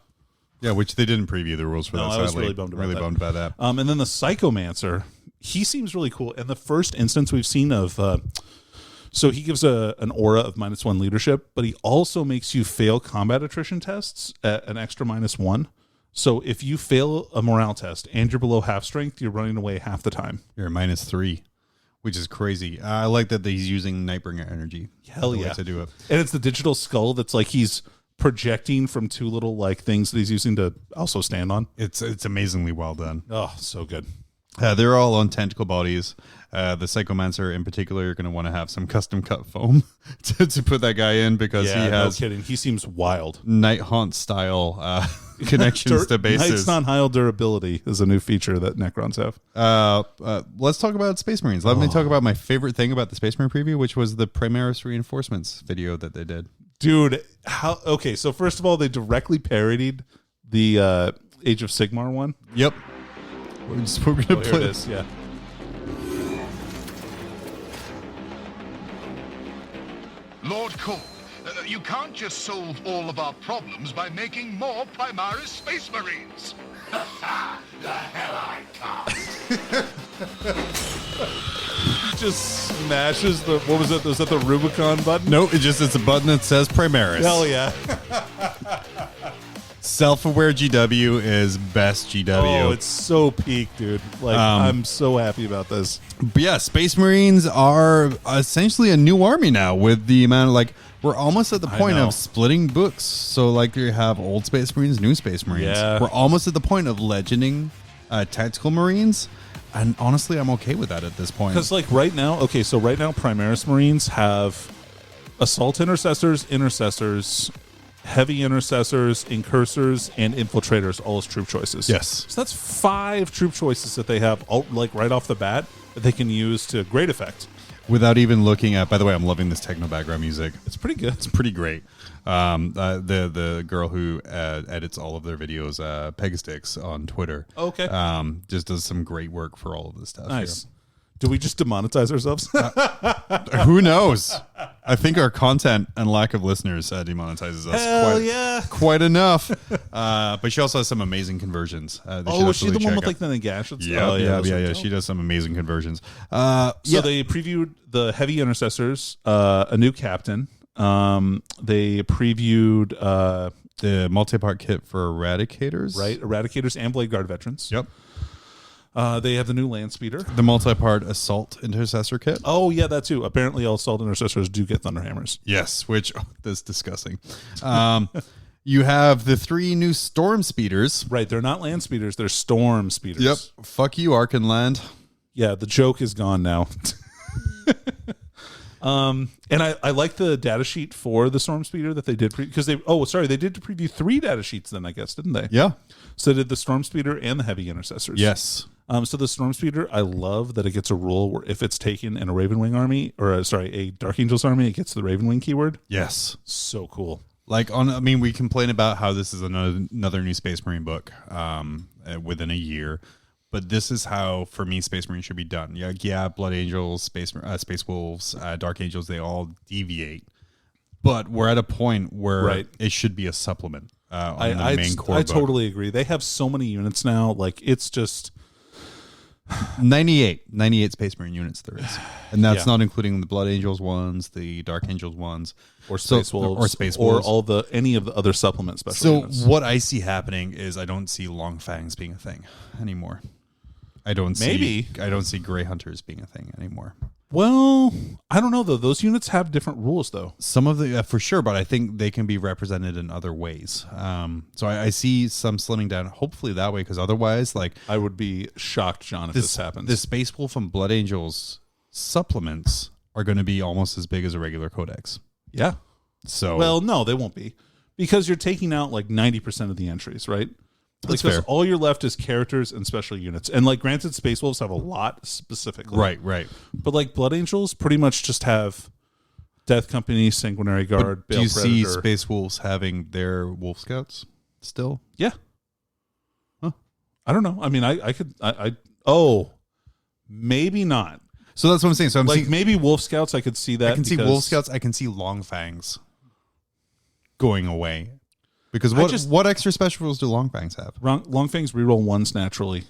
yeah. Which they didn't preview the rules for. No, that. I was really bummed about that. And then the Psychomancer, he seems really cool. And the first instance we've seen of, so he gives an aura of -1 leadership, but he also makes you fail combat attrition tests at an extra -1. So if you fail a morale test and you're below half strength, you're running away half the time. You're -3. Which is crazy. I like that he's using Nightbringer energy. Hell yeah. To do it. And it's the digital skull that's like he's projecting from 2 little like things that he's using to also stand on. It's amazingly well done. Oh, so good. They're all on tentacle bodies. The Psychomancer in particular, you're going to want to have some custom cut foam to put that guy in because he has... no kidding. He seems wild. Night Haunt style connections to bases. Knights non-high durability is a new feature that Necrons have. Let's talk about Space Marines. Let me talk about my favorite thing about the Space Marine preview, which was the Primaris reinforcements video that they did. Dude, okay, so first of all, they directly parodied the Age of Sigmar one. Yep. We're going to play this, yeah. Lord Cole, you can't just solve all of our problems by making more Primaris Space Marines. The hell I can't. Just smashes the, what was it? Was that the Rubicon button? No, it's a button that says Primaris. Hell yeah. Self-aware GW is best GW. Oh, it's so peak, dude. Like, I'm so happy about this. But yeah, Space Marines are essentially a new army now with the amount of, like, we're almost at the point of splitting books. So, like, you have old Space Marines, new Space Marines. Yeah. We're almost at the point of legending tactical Marines. And honestly, I'm okay with that at this point. Because, like, right now, Primaris Marines have Assault Intercessors, Heavy Intercessors, Incursors, and Infiltrators, all as troop choices. Yes. So that's 5 troop choices that they have, like, right off the bat that they can use to great effect. Without even looking at, by the way, I'm loving this techno background music. It's pretty good. It's pretty great. The girl who edits all of their videos, Pegastix on Twitter. Okay. Just does some great work for all of this stuff. Nice. Do we just demonetize ourselves? Who knows? I think our content and lack of listeners demonetizes us quite enough. But she also has some amazing conversions. Is she the one with like the Nagashits? Yeah. She does some amazing conversions. So they previewed the Heavy Intercessors, a new captain. They previewed the multi-part kit for Eradicators. Right, Eradicators and Blade Guard veterans. Yep. They have the new Landspeeder. The multi-part Assault Intercessor kit. Oh, yeah, that too. Apparently, all Assault Intercessors do get Thunderhammers. Yes, which, that's disgusting. You have the 3 new Storm Speeders. Right, they're not Land Speeders, they're Storm Speeders. Yep. Fuck you, Arkenland. Yeah, the joke is gone now. And I like the data sheet for the Storm Speeder that they did because they did preview 3 data sheets then, I guess, didn't they? Yeah. So they did the Storm Speeder and the Heavy Intercessors. Yes. So the Storm Speeder, I love that it gets a rule where if it's taken in a Ravenwing army a Dark Angels army, it gets the Ravenwing keyword. Yes. So cool. Like we complain about how this is another new Space Marine book within a year, but this is how, for me, Space Marine should be done. Yeah, Blood Angels, Space Wolves, Dark Angels, they all deviate, but we're at a point where it should be a supplement on the main core book. I totally agree. They have so many units now, like it's just 98 Space Marine units there is, and that's not including the Blood Angels ones, the Dark Angels ones, or Space Wolves, or any of the other supplement special units. What I see happening is I don't see Long Fangs being a thing anymore. I don't see Grey Hunters being a thing anymore. Well, I don't know though. Those units have different rules though. Some of the for sure, but I think they can be represented in other ways. So I see some slimming down. Hopefully that way, because otherwise, like, I would be shocked, John, if this happens. The Space Wolf and Blood Angels supplements are going to be almost as big as a regular codex. Yeah. So no, they won't be, because you're taking out like 90% of the entries, right? That's because fair. all you're left is characters and special units. And like, granted, Space Wolves have a lot specifically. Right. But like Blood Angels pretty much just have Death Company, Sanguinary Guard, Bale Predator. Do you see Space Wolves having their Wolf Scouts still? Yeah. Huh. I don't know. I mean, maybe not. So that's what I'm saying. So I'm like, seeing, maybe Wolf Scouts, I could see that. I can see Wolf Scouts. I can see Long Fangs going away. Because what extra special rules do Long Fangs have? Long Fangs reroll ones naturally,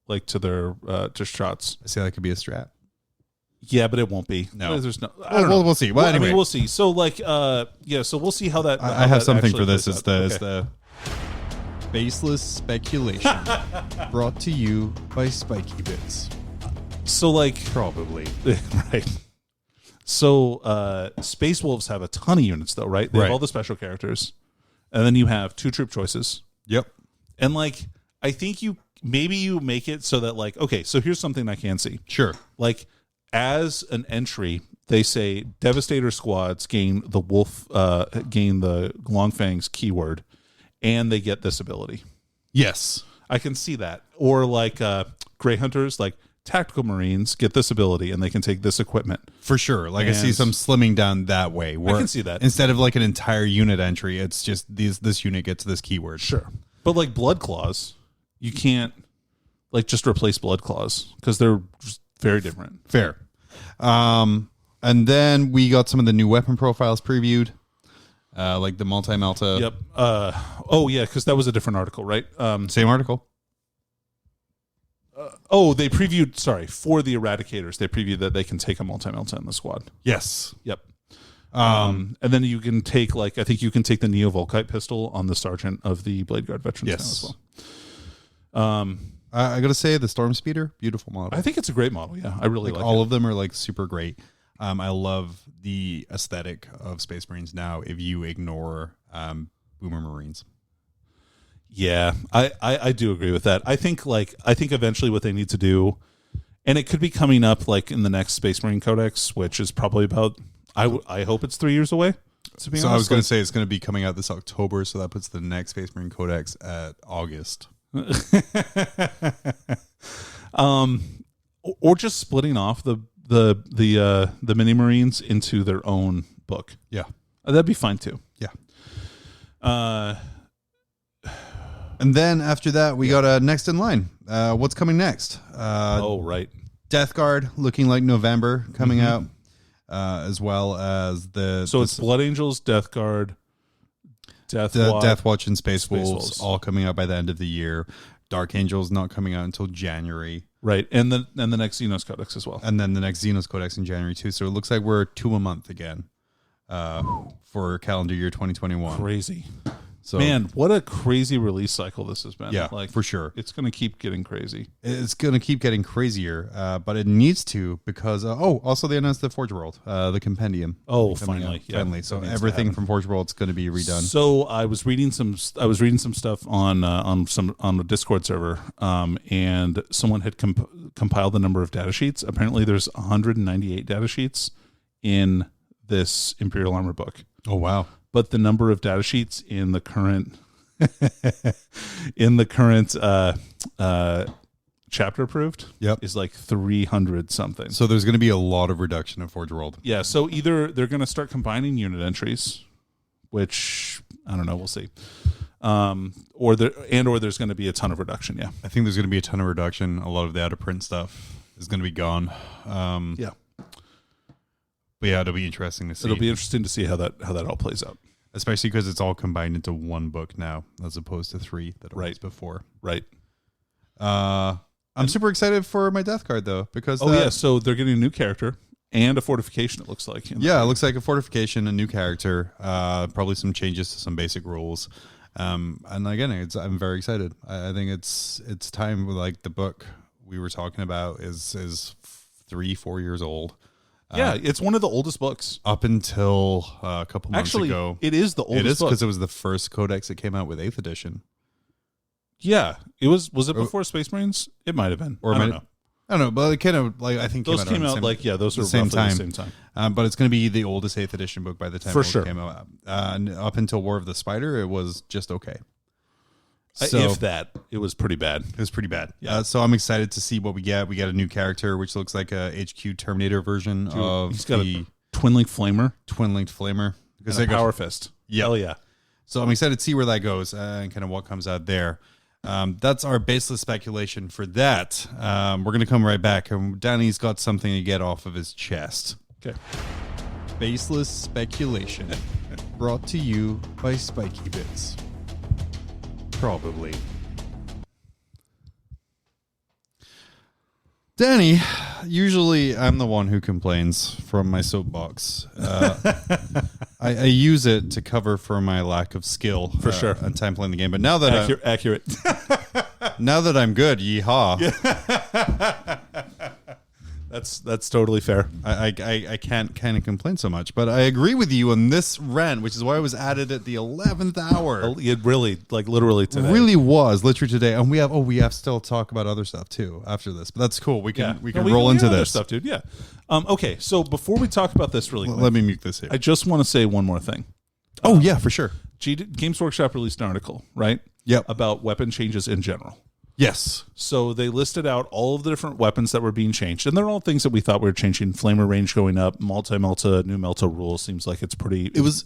like to their to shots. I see that could be a strat. Yeah, but it won't be. No, there's no. We'll see. Well, anyway, we'll see. So like, so we'll see how that. I have something for this. It's the baseless speculation brought to you by Spiky Bits. So like, probably right. So Space Wolves have a ton of units though, right? They have all the special characters. And then you have 2 troop choices. Yep. And like, I think you make it so that like, okay, so here's something I can see. Sure. Like, as an entry, they say Devastator squads gain the Long Fangs keyword, and they get this ability. Yes. I can see that. Or like Grey Hunters, like tactical Marines get this ability and they can take this equipment. For sure. Like I see some slimming down that way. I can see that. Instead of like an entire unit entry, it's just this unit gets this keyword. Sure. But like Blood Claws, you can't like just replace Blood Claws because they're just very different. Fair. And then we got some of the new weapon profiles previewed. Like the multi-melta. Yep. Oh yeah, because that was a different article, right? Same article. They previewed. Sorry, for the Eradicators, they previewed that they can take a multi-melta in the squad. Yes. Yep. And then you can take I think you can take the Neo Volkite pistol on the Sergeant of the Blade Guard veterans now as well. I gotta say the Stormspeeder, beautiful model. I think it's a great model. Yeah, I really like all it. of them are like super great. I love the aesthetic of Space Marines now. If you ignore Boomer Marines, yeah, I do agree with that. I think eventually what they need to do, and it could be coming up like in the next Space Marine Codex, which is probably about I hope it's 3 years away. To be honest, I was going to say it's going to be coming out this October, so that puts the next Space Marine Codex at August. Or just splitting off the mini Marines into their own book. Yeah, that'd be fine too. Yeah. And then after that, we got next in line. What's coming next? Right. Death Guard looking like November coming out, as well as it's Blood Angels, Death Guard, Death Watch, and Space Wolves all coming out by the end of the year. Dark Angels not coming out until January. Right, and the next Xenos Codex as well. And then the next Xenos Codex in January too. So it looks like we're 2 a month again for calendar year 2021. Crazy. So, man, what a crazy release cycle this has been. Yeah, for sure. It's going to keep getting crazy. It's going to keep getting crazier, but it needs to because, also they announced the Forge World, the Compendium. Oh, finally. Yeah, finally. So everything from Forge World is going to be redone. So I was reading some stuff on the Discord server, and someone had compiled the number of data sheets. Apparently there's 198 data sheets in this Imperial Armor book. Oh, wow. But the number of data sheets in the current chapter approved is like 300 something. So there's going to be a lot of reduction in Forge World. Yeah, so either they're going to start combining unit entries, which I don't know, we'll see. Or there's going to be a ton of reduction, yeah. I think there's going to be a ton of reduction. A lot of the out of print stuff is going to be gone. Yeah. But yeah, it'll be interesting to see. It'll be interesting to see how that all plays out. Especially because it's all combined into one book now, as opposed to 3 that it was before. Right. I'm super excited for my Death Guard, though, because... so they're getting a new character and a fortification, it looks like. Yeah, it looks like a fortification, a new character, probably some changes to some basic rules. And again, I'm very excited. I think it's time, like the book we were talking about is 3-4 years old. Yeah, it's one of the oldest books. Up until a couple months ago. It is the oldest book. It is because it was the first codex that came out with 8th edition. Yeah. It was it before Space Marines? It might have been. Or I don't know. I don't know, but it kind of, like, I think those came out those are same roughly time. the same time. But it's going to be the oldest 8th edition book by the time it came out. Up until War of the Spider, it was just okay. So, if that, it was pretty bad. It was pretty bad. Yeah. So I'm excited to see what we get. We got a new character, which looks like a HQ Terminator version of he's got a twin-linked flamer. Twin-linked flamer. Because they power fist. Yeah. Hell yeah. So I'm excited to see where that goes and kind of what comes out there. That's our baseless speculation for that. We're going to come right back. And Danny's got something to get off of his chest. Okay. Baseless speculation. Brought to you by Spiky Bits. Probably. Danny, usually I'm the one who complains from my soapbox. I use it to cover for my lack of skill for sure and time playing the game. But now that accurate. Now that I'm good, yeehaw. That's totally fair. I can't kind of complain so much, but I agree with you on this rant, which is why it was added at the 11th hour. It really, like literally today. Really was literally today, and we have still talk about other stuff too after this, but that's cool. We can roll into this stuff, dude. Yeah. Okay. So before we talk about this, really quick, let me mute this here. I just want to say one more thing. Oh yeah, for sure. Games Workshop released an article, right? Yep. About weapon changes in general. Yes. So they listed out all of the different weapons that were being changed, and they're all things that we thought were changing. Flamer range going up, multi-melta, new melta rules seems like it's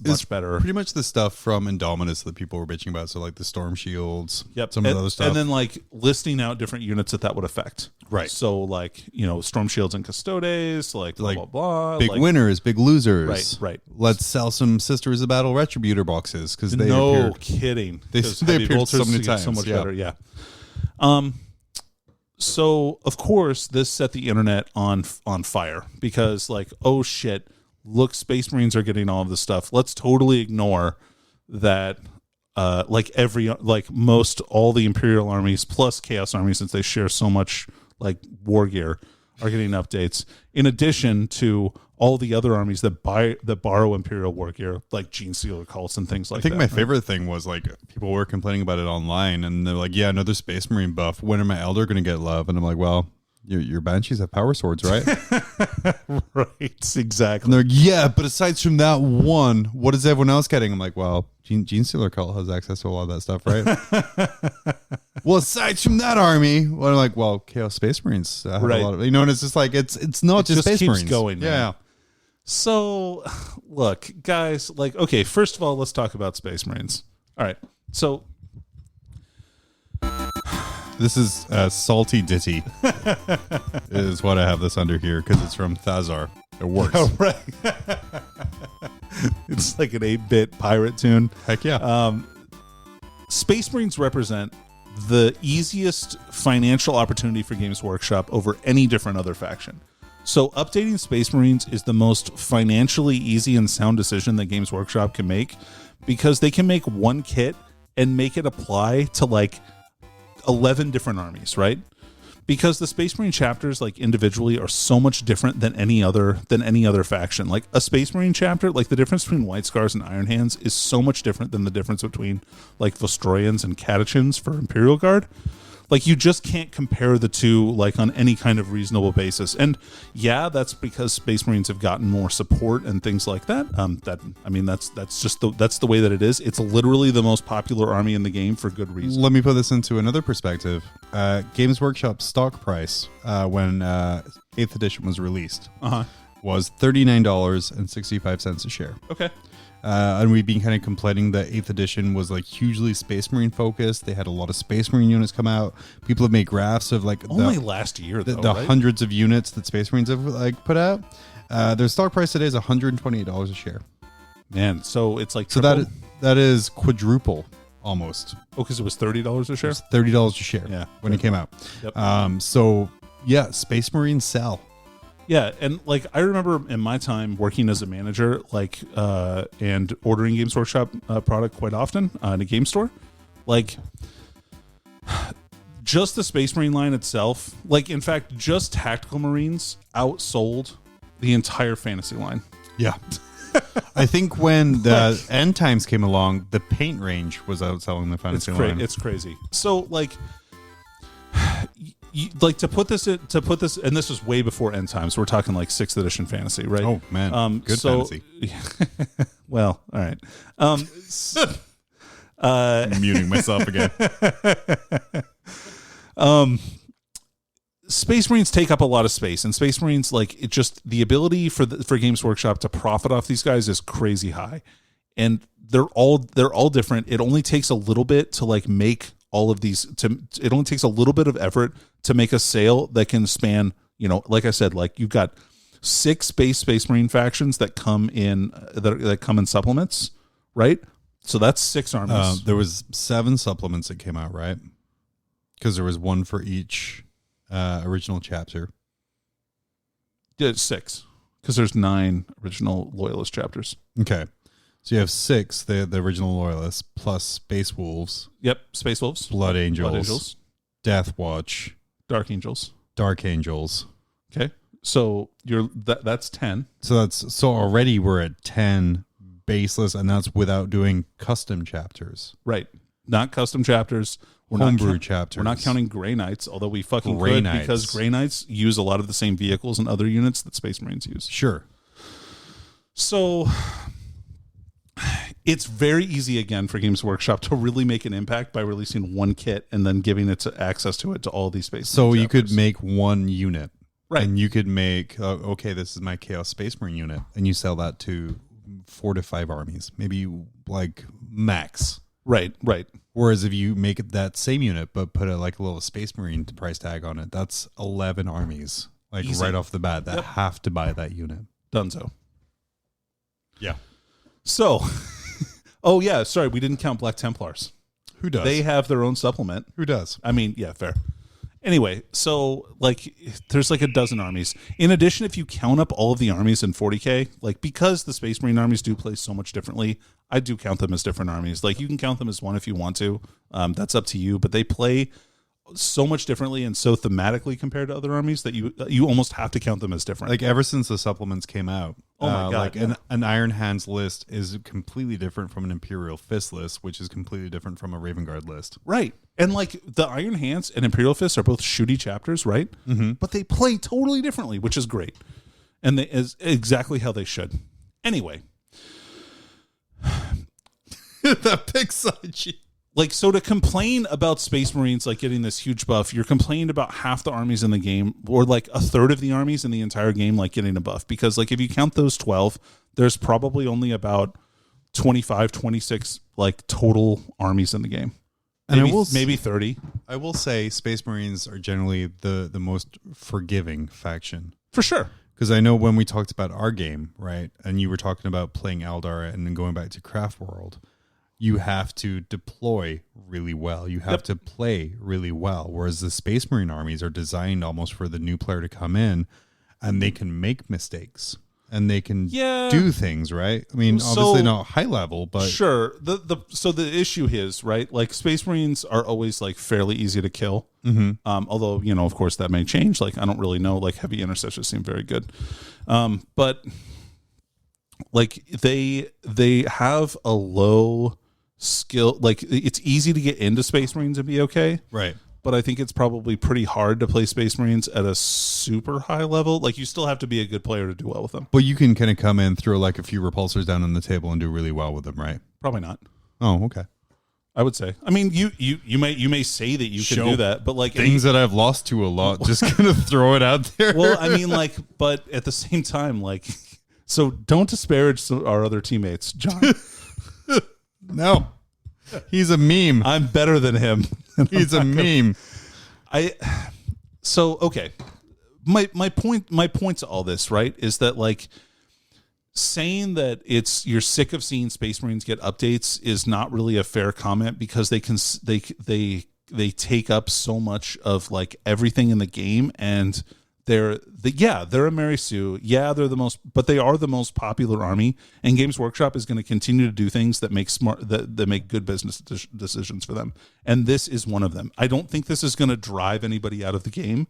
much better. Pretty much the stuff from Indominus that people were bitching about. So like the storm shields, some of the other stuff, and then like listing out different units that would affect. Right. So like storm shields and custodes, like blah blah blah. Big winners, big losers. Right. Let's sell some Sisters of Battle Retributor boxes because they kidding. They appeared so many times. So much better. Yeah. So of course this set the internet on fire because like, oh shit, look, Space Marines are getting all of this stuff. Let's totally ignore that. Most all the Imperial armies plus Chaos armies, since they share so much like war gear, are getting updates. In addition to all the other armies that borrow Imperial war gear, like Gene Stealer cults and things like that. I think my favorite thing was like people were complaining about it online, and they're like, "Yeah, another Space Marine buff. When are my Elder going to get love?" And I'm like, "Well, your Banshees have power swords, right?" Right, exactly. And they're like, "Yeah, but aside from that one, what is everyone else getting?" I'm like, "Well, Gene Stealer cult has access to a lot of that stuff, right?" Well, aside from that army, well, I'm like, "Well, Chaos Space Marines have a lot of," and it's just like it's not just Space keeps Marines going, yeah. Man. So, look, guys, like, okay, first of all, let's talk about Space Marines. All right, so this is Salty Ditty is what I have this under here because it's from Thazar. It works. Oh, right. It's like an 8-bit pirate tune. Heck yeah. Space Marines represent the easiest financial opportunity for Games Workshop over any different other faction. So updating Space Marines is the most financially easy and sound decision that Games Workshop can make because they can make one kit and make it apply to like 11 different armies, right? Because the Space Marine chapters like individually are so much different than any other faction. Like a Space Marine chapter, like the difference between White Scars and Iron Hands is so much different than the difference between like Vostroyans and Catechins for Imperial Guard. Like you just can't compare the two like on any kind of reasonable basis. And yeah, that's because Space Marines have gotten more support and things like that. That's the way that it is. It's literally the most popular army in the game for good reason. Let me put this into another perspective. Games Workshop's stock price when 8th edition was released was $39.65 a share. Okay. And we've been kind of complaining that 8th edition was like hugely Space Marine focused. They had a lot of Space Marine units come out. People have made graphs of like only last year the right? hundreds of units that Space Marines have like put out. Their stock price today is $128 a share. Man, so it's like triple? So that is quadruple almost. Oh, because it was $30 a share. It was $30 a share. Yeah, when it came out. Yep. So yeah, Space Marines sell. Yeah, and like I remember in my time working as a manager, like and ordering Games Workshop product quite often in a game store, like just the Space Marine line itself, like in fact, just Tactical Marines outsold the entire fantasy line. Yeah. I think when the End Times came along, the paint range was outselling the fantasy line. It's crazy. So like. To put this, and this was way before End Times. We're talking like 6th edition fantasy, right? Oh man, good fantasy. Well, all right. I'm muting myself again. Space Marines take up a lot of space, and Space Marines like it just the ability for Games Workshop to profit off these guys is crazy high, and they're all different. It only takes a little bit to like make. All of these it only takes a little bit of effort to make a sale that can span, like I said, like you've got 6 Space Marine factions that come in that come in supplements, right? So that's 6 armies. There was 7 supplements that came out, right? Because there was one for each original chapter. Yeah, 6 because there's 9 original Loyalist chapters. Okay. So you have 6, the original Loyalists, plus Space Wolves. Yep, Space Wolves. Blood Angels. Death Watch. Dark Angels. Okay. So that's 10. So already we're at 10 baseless, and that's without doing custom chapters. Right. Not custom chapters. Homebrew chapters. We're not counting Grey Knights, although we fucking could because Grey Knights use a lot of the same vehicles and other units that Space Marines use. Sure. So It's very easy again for Games Workshop to really make an impact by releasing one kit and then giving it access to it to all these Space Marine So you could chapters. make one unit. Right. And you could make, okay, this is my Chaos Space Marine unit. And you sell that to 4 to 5 armies, maybe like max. Right. Whereas if you make it that same unit, but put a little Space Marine price tag on it, that's 11 armies, like Easy. right off the bat, that have to buy that unit. Dunzo. Yeah. So, oh yeah, sorry, we didn't count Black Templars. Who does? They have their own supplement. Who does? I mean, yeah, fair. Anyway, so there's a dozen armies. In addition, if you count up all of the armies in 40K, because the Space Marine armies do play so much differently, I do count them as different armies. You can count them as one if you want to. That's up to you. But they play so much differently and so thematically compared to other armies that you almost have to count them as different. Ever since the supplements came out, Oh my God, an Iron Hands list is completely different from an Imperial Fist list, which is completely different from a Raven Guard list. Right. And the Iron Hands and Imperial Fists are both shooty chapters, right? Mm-hmm. But they play totally differently, which is great. And is exactly how they should. Anyway. That Pixar. So to complain about Space Marines getting this huge buff, you're complaining about half the armies in the game, or a third of the armies in the entire game getting a buff. Because if you count those 12, there's probably only about 25, 26 total armies in the game. And maybe 30. I will say Space Marines are generally the most forgiving faction. For sure. Because I know when we talked about our game, right, and you were talking about playing Eldar and then going back to Craft World, you have to deploy really well. You have to play really well. Whereas the Space Marine armies are designed almost for the new player to come in, and they can make mistakes and they can do things, right? I mean, obviously not high level, but sure. So the issue is, right, Space Marines are always fairly easy to kill. Mm-hmm. Although, of course that may change. I don't really know. Heavy intercessors seem very good. But they have a low skill. It's easy to get into Space Marines and be okay. Right. But I think it's probably pretty hard to play Space Marines at a super high level. You still have to be a good player to do well with them. But you can kind of come in, throw a few repulsors down on the table and do really well with them, right? Probably not. Oh, okay. I would say. I mean, you may say that you can do that, but things that I've lost to a lot, just kind of throw it out there. Well, I mean, but at the same time, so don't disparage our other teammates, John. No, he's a meme. I'm better than him. He's a meme. Okay. My point to all this, right, is that saying that you're sick of seeing Space Marines get updates is not really a fair comment, because they take up so much of everything in the game, and they're a Mary Sue. Yeah, but they are the most popular army, and Games Workshop is going to continue to do things that make that make good business decisions for them. And this is one of them. I don't think this is going to drive anybody out of the game.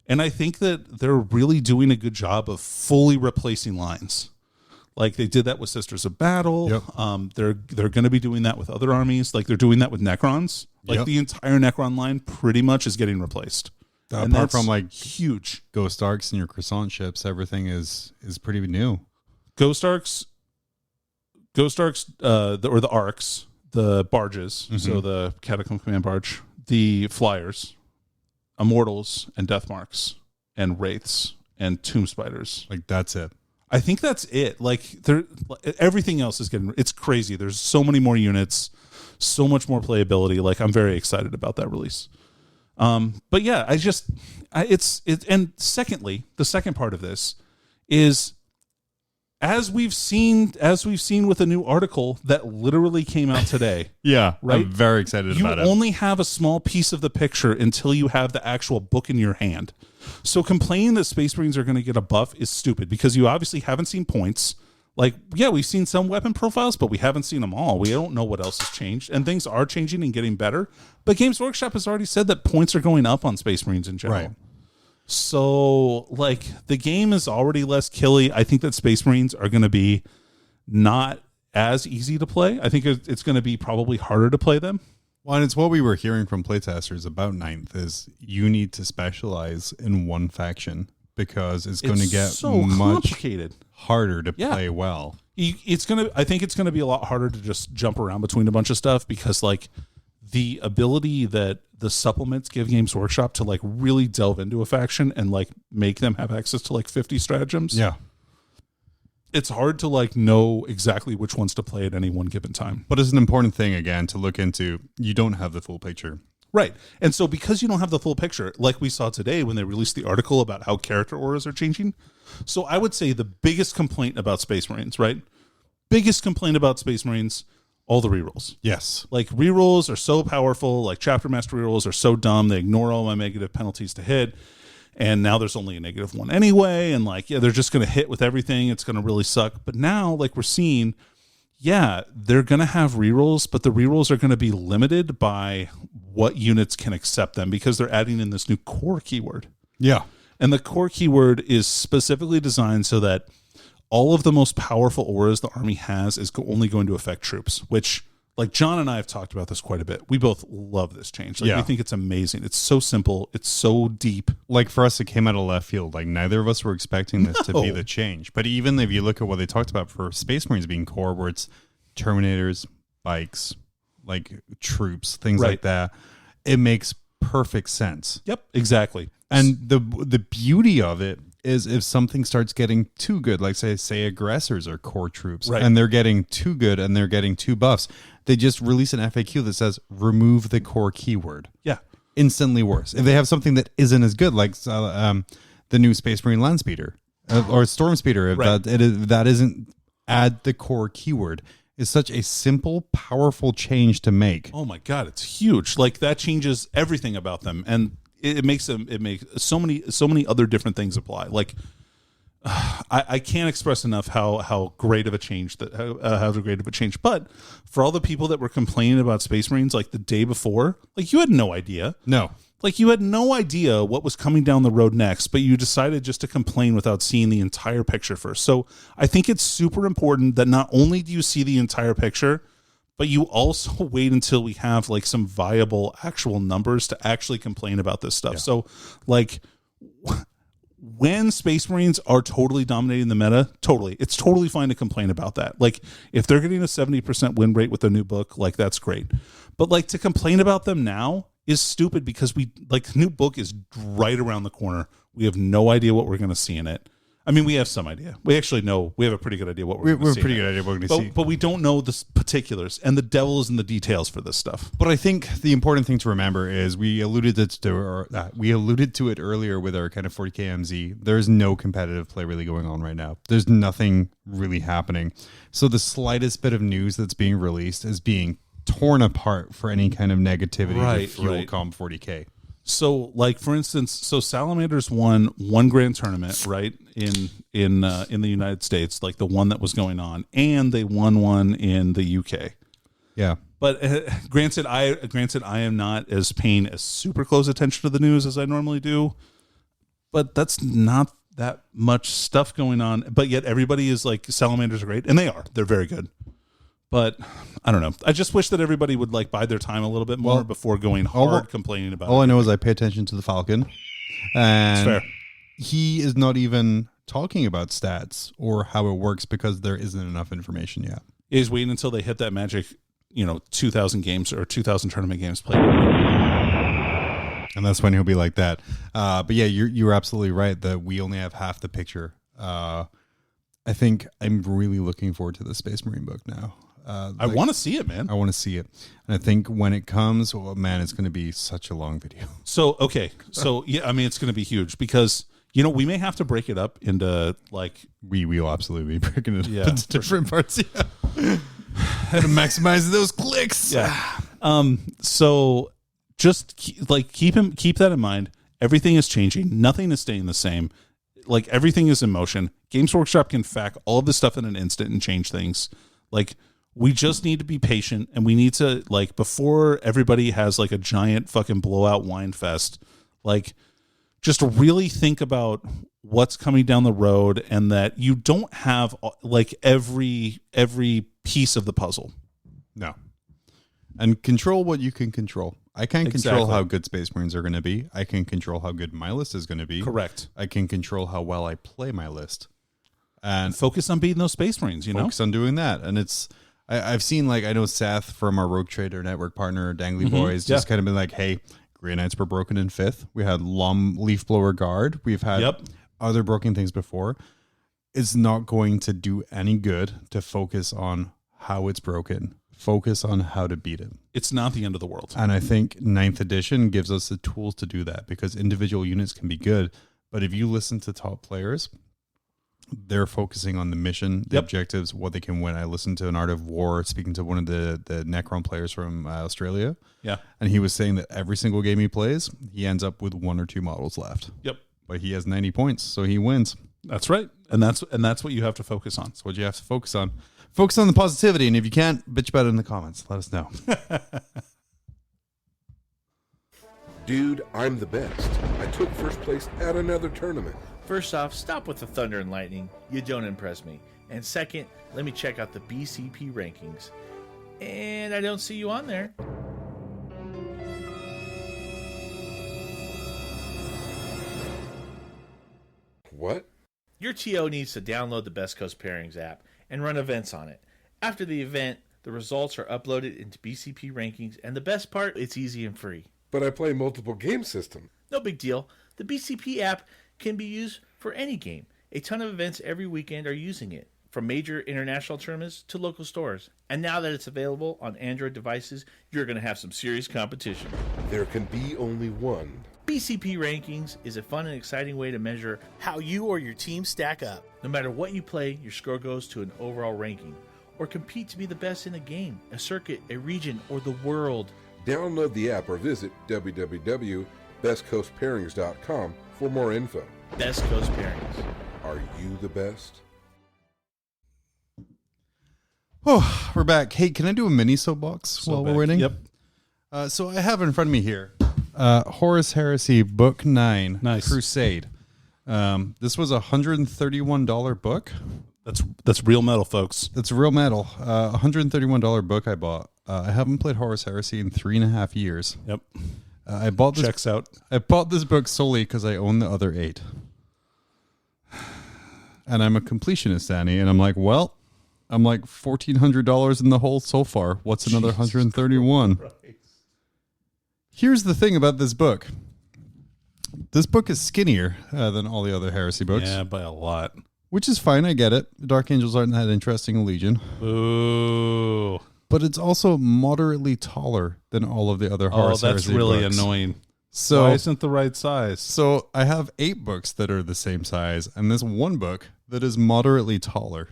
And I think that they're really doing a good job of fully replacing lines. They did that with Sisters of Battle. Yep. They're going to be doing that with other armies. They're doing that with Necrons. The entire Necron line pretty much is getting replaced. Apart from huge Ghost Arcs and your croissant ships, everything is pretty new. Ghost Arcs, or the Arcs, the barges, so the Catacomb Command Barge, the Flyers, Immortals and Death Marks, and Wraiths and Tomb Spiders. That's it. I think that's it. Everything else is it's crazy. There's so many more units, so much more playability. I'm very excited about that release. But yeah, and secondly, the second part of this is, as we've seen with a new article that literally came out today. Yeah, right? I'm very excited about it. You only have a small piece of the picture until you have the actual book in your hand. So complaining that Space Marines are going to get a buff is stupid, because you obviously haven't seen points. We've seen some weapon profiles, but we haven't seen them all. We don't know what else has changed, and things are changing and getting better. But Games Workshop has already said that points are going up on Space Marines in general. Right. So, the game is already less killy. I think that Space Marines are going to be not as easy to play. I think it's going to be probably harder to play them. Well, and it's what we were hearing from playtesters about Ninth, is you need to specialize in one faction, because it's going to get so much complicated. harder to play well. I think it's gonna be a lot harder to just jump around between a bunch of stuff because like the ability that the supplements give Games Workshop to like really delve into a faction and like make them have access to like 50 stratagems. Yeah. It's hard to like know exactly which ones to play at any one given time. But it's an important thing, again, to look into. You don't have the full picture. Right. And so because you don't have the full picture, like we saw today when they released the article about how character auras are changing. So I would say the biggest complaint about Space Marines, right? Biggest complaint about Space Marines, all the rerolls. Yes. Like rerolls are so powerful, like Chapter Master rerolls are so dumb, they ignore all my negative penalties to hit. And now there's only a -1 anyway. And like, yeah, they're just going to hit with everything. It's going to really suck. But now, like we're seeing, yeah, they're going to have rerolls, but the rerolls are going to be limited by what units can accept them because they're adding in this new core keyword. Yeah. And the core keyword is specifically designed so that all of the most powerful auras the army has is only going to affect troops, which like John and I have talked about this quite a bit. We both love this change. Like, yeah. We think it's amazing. It's so simple. It's so deep. Like for us, it came out of left field. Like neither of us were expecting this to be the change. But even if you look at what they talked about for Space Marines being core, where it's Terminators, bikes, like troops, things like that, it makes perfect sense. Yep, exactly. And the beauty of it is if something starts getting too good, like say aggressors are core troops, and they're getting too good and they're getting two buffs, they just release an FAQ that says remove the core keyword. Yeah, instantly worse. If they have something that isn't as good, like the new Space Marine Landspeeder or Storm Speeder, if that isn't add the core keyword. Is such a simple, powerful change to make. Oh my god, it's huge! Like that changes everything about them, and it makes so many other different things apply. Like I can't express enough how great of a change how great of a change. But for all the people that were complaining about Space Marines like the day before, like you had no idea. No. Like you had no idea what was coming down the road next, but you decided just to complain without seeing the entire picture first. So I think it's super important that not only do you see the entire picture, but you also wait until we have like some viable actual numbers to actually complain about this stuff. Yeah. So like when Space Marines are totally dominating the meta, it's totally fine to complain about that. Like if they're getting a 70% win rate with a new book, like that's great. But like to complain about them now is stupid because the new book is right around the corner. We have no idea what we're going to see in it. I mean, we have some idea. We actually know. We have a pretty good idea what we're going to see. We have a pretty good idea what we're going to see. But we don't know the particulars, and the devil is in the details for this stuff. But I think the important thing to remember is we alluded to it earlier with our kind of 40K MZ. There's no competitive play really going on right now. There's nothing really happening. So the slightest bit of news that's being released is being torn apart for any kind of negativity to fuel Comp 40K. So, like for instance, Salamanders won one grand tournament, right, in the United States, like the one that was going on, and they won one in the UK. Yeah, but granted, I am not as paying as super close attention to the news as I normally do. But that's not that much stuff going on. But yet everybody is like Salamanders are great, and they are. They're very good. But I don't know. I just wish that everybody would like bide their time a little bit more before going hard complaining about it. All I know is I pay attention to the Falcon. And fair. He is not even talking about stats or how it works because there isn't enough information yet. He's waiting until they hit that magic, 2,000 games or 2,000 tournament games played. And that's when he'll be like that. But yeah, you're absolutely right that we only have half the picture. I think I'm really looking forward to the Space Marine book now. I want to see it, man. I want to see it. And I think when it comes, it's going to be such a long video. So, okay. So, yeah, I mean, it's going to be huge because, we may have to break it up into like... We will absolutely be breaking it up into different parts. Yeah. How to maximize those clicks. Yeah. So just keep that in mind. Everything is changing. Nothing is staying the same. Like everything is in motion. Games Workshop can fact all of this stuff in an instant and change things. Like we just need to be patient, and we need to like before everybody has like a giant fucking blowout wine fest. Like just really think about what's coming down the road, and that you don't have like every piece of the puzzle. No, and control what you can control. I can't control how good Space Marines are going to be. I can control how good my list is going to be. Correct. I can control how well I play my list. and focus on beating those Space Marines. Focus on doing that. And I've seen, like, I know Seth from our Rogue Trader Network partner, Dangly Boys, just kind of been like, hey, Grey Knights were broken in 5th. We had Leaf Blower Guard. We've had other broken things before. It's not going to do any good to focus on how it's broken. Focus on how to beat it. It's not the end of the world. And I think 9th edition gives us the tools to do that, because individual units can be good. But if you listen to top players, they're focusing on the mission, the objectives, what they can win. I listened to an Art of War speaking to one of the Necron players from Australia. Yeah. And he was saying that every single game he plays, he ends up with 1 or 2 models left. Yep. But he has 90 points, so he wins. That's right. And that's what you have to focus on. That's what you have to focus on. Focus on the positivity, and if you can't, bitch about it in the comments. Let us know. Dude, I'm the best. I took first place at another tournament. First off, stop with the thunder and lightning. You don't impress me. And second, let me check out the BCP rankings. And I don't see you on there. What? Your TO needs to download the Best Coast Pairings app and run events on it. After the event, the results are uploaded into BCP rankings, and the best part, it's easy and free. But I play multiple game systems. No big deal. The BCP app can be used for any game. A ton of events every weekend are using it, from major international tournaments to local stores. And now that it's available on Android devices, you're going to have some serious competition. There can be only one. BCP Rankings is a fun and exciting way to measure how you or your team stack up. No matter what you play, your score goes to an overall ranking, or compete to be the best in a game, a circuit, a region, or the world. Download the app or visit www.bestcoastpairings.com for more info. Best Coast Pairings. Are you the best? Oh, we're back. Hey, can I do a mini soapbox while we're waiting? Yep. So I have in front of me here Horus Heresy Book 9, Nice. Crusade. This was a $131 book. That's real metal, folks. That's real metal. $131 book I bought. I haven't played Horus Heresy in 3.5 years. Yep. I bought this. Checks out. I bought this book solely because I own the other 8. And I'm a completionist, Danny. And I'm like, well, I'm like $1,400 in the hole so far. What's another 131? Here's the thing about this book. This book is skinnier than all the other Heresy books. Yeah, by a lot. Which is fine. I get it. Dark Angels aren't that interesting a Legion. Ooh. But it's also moderately taller than all of the other Horus that's Heresy really books. annoying. So, why isn't the right size? So I have 8 books that are the same size, and this one book that is moderately taller.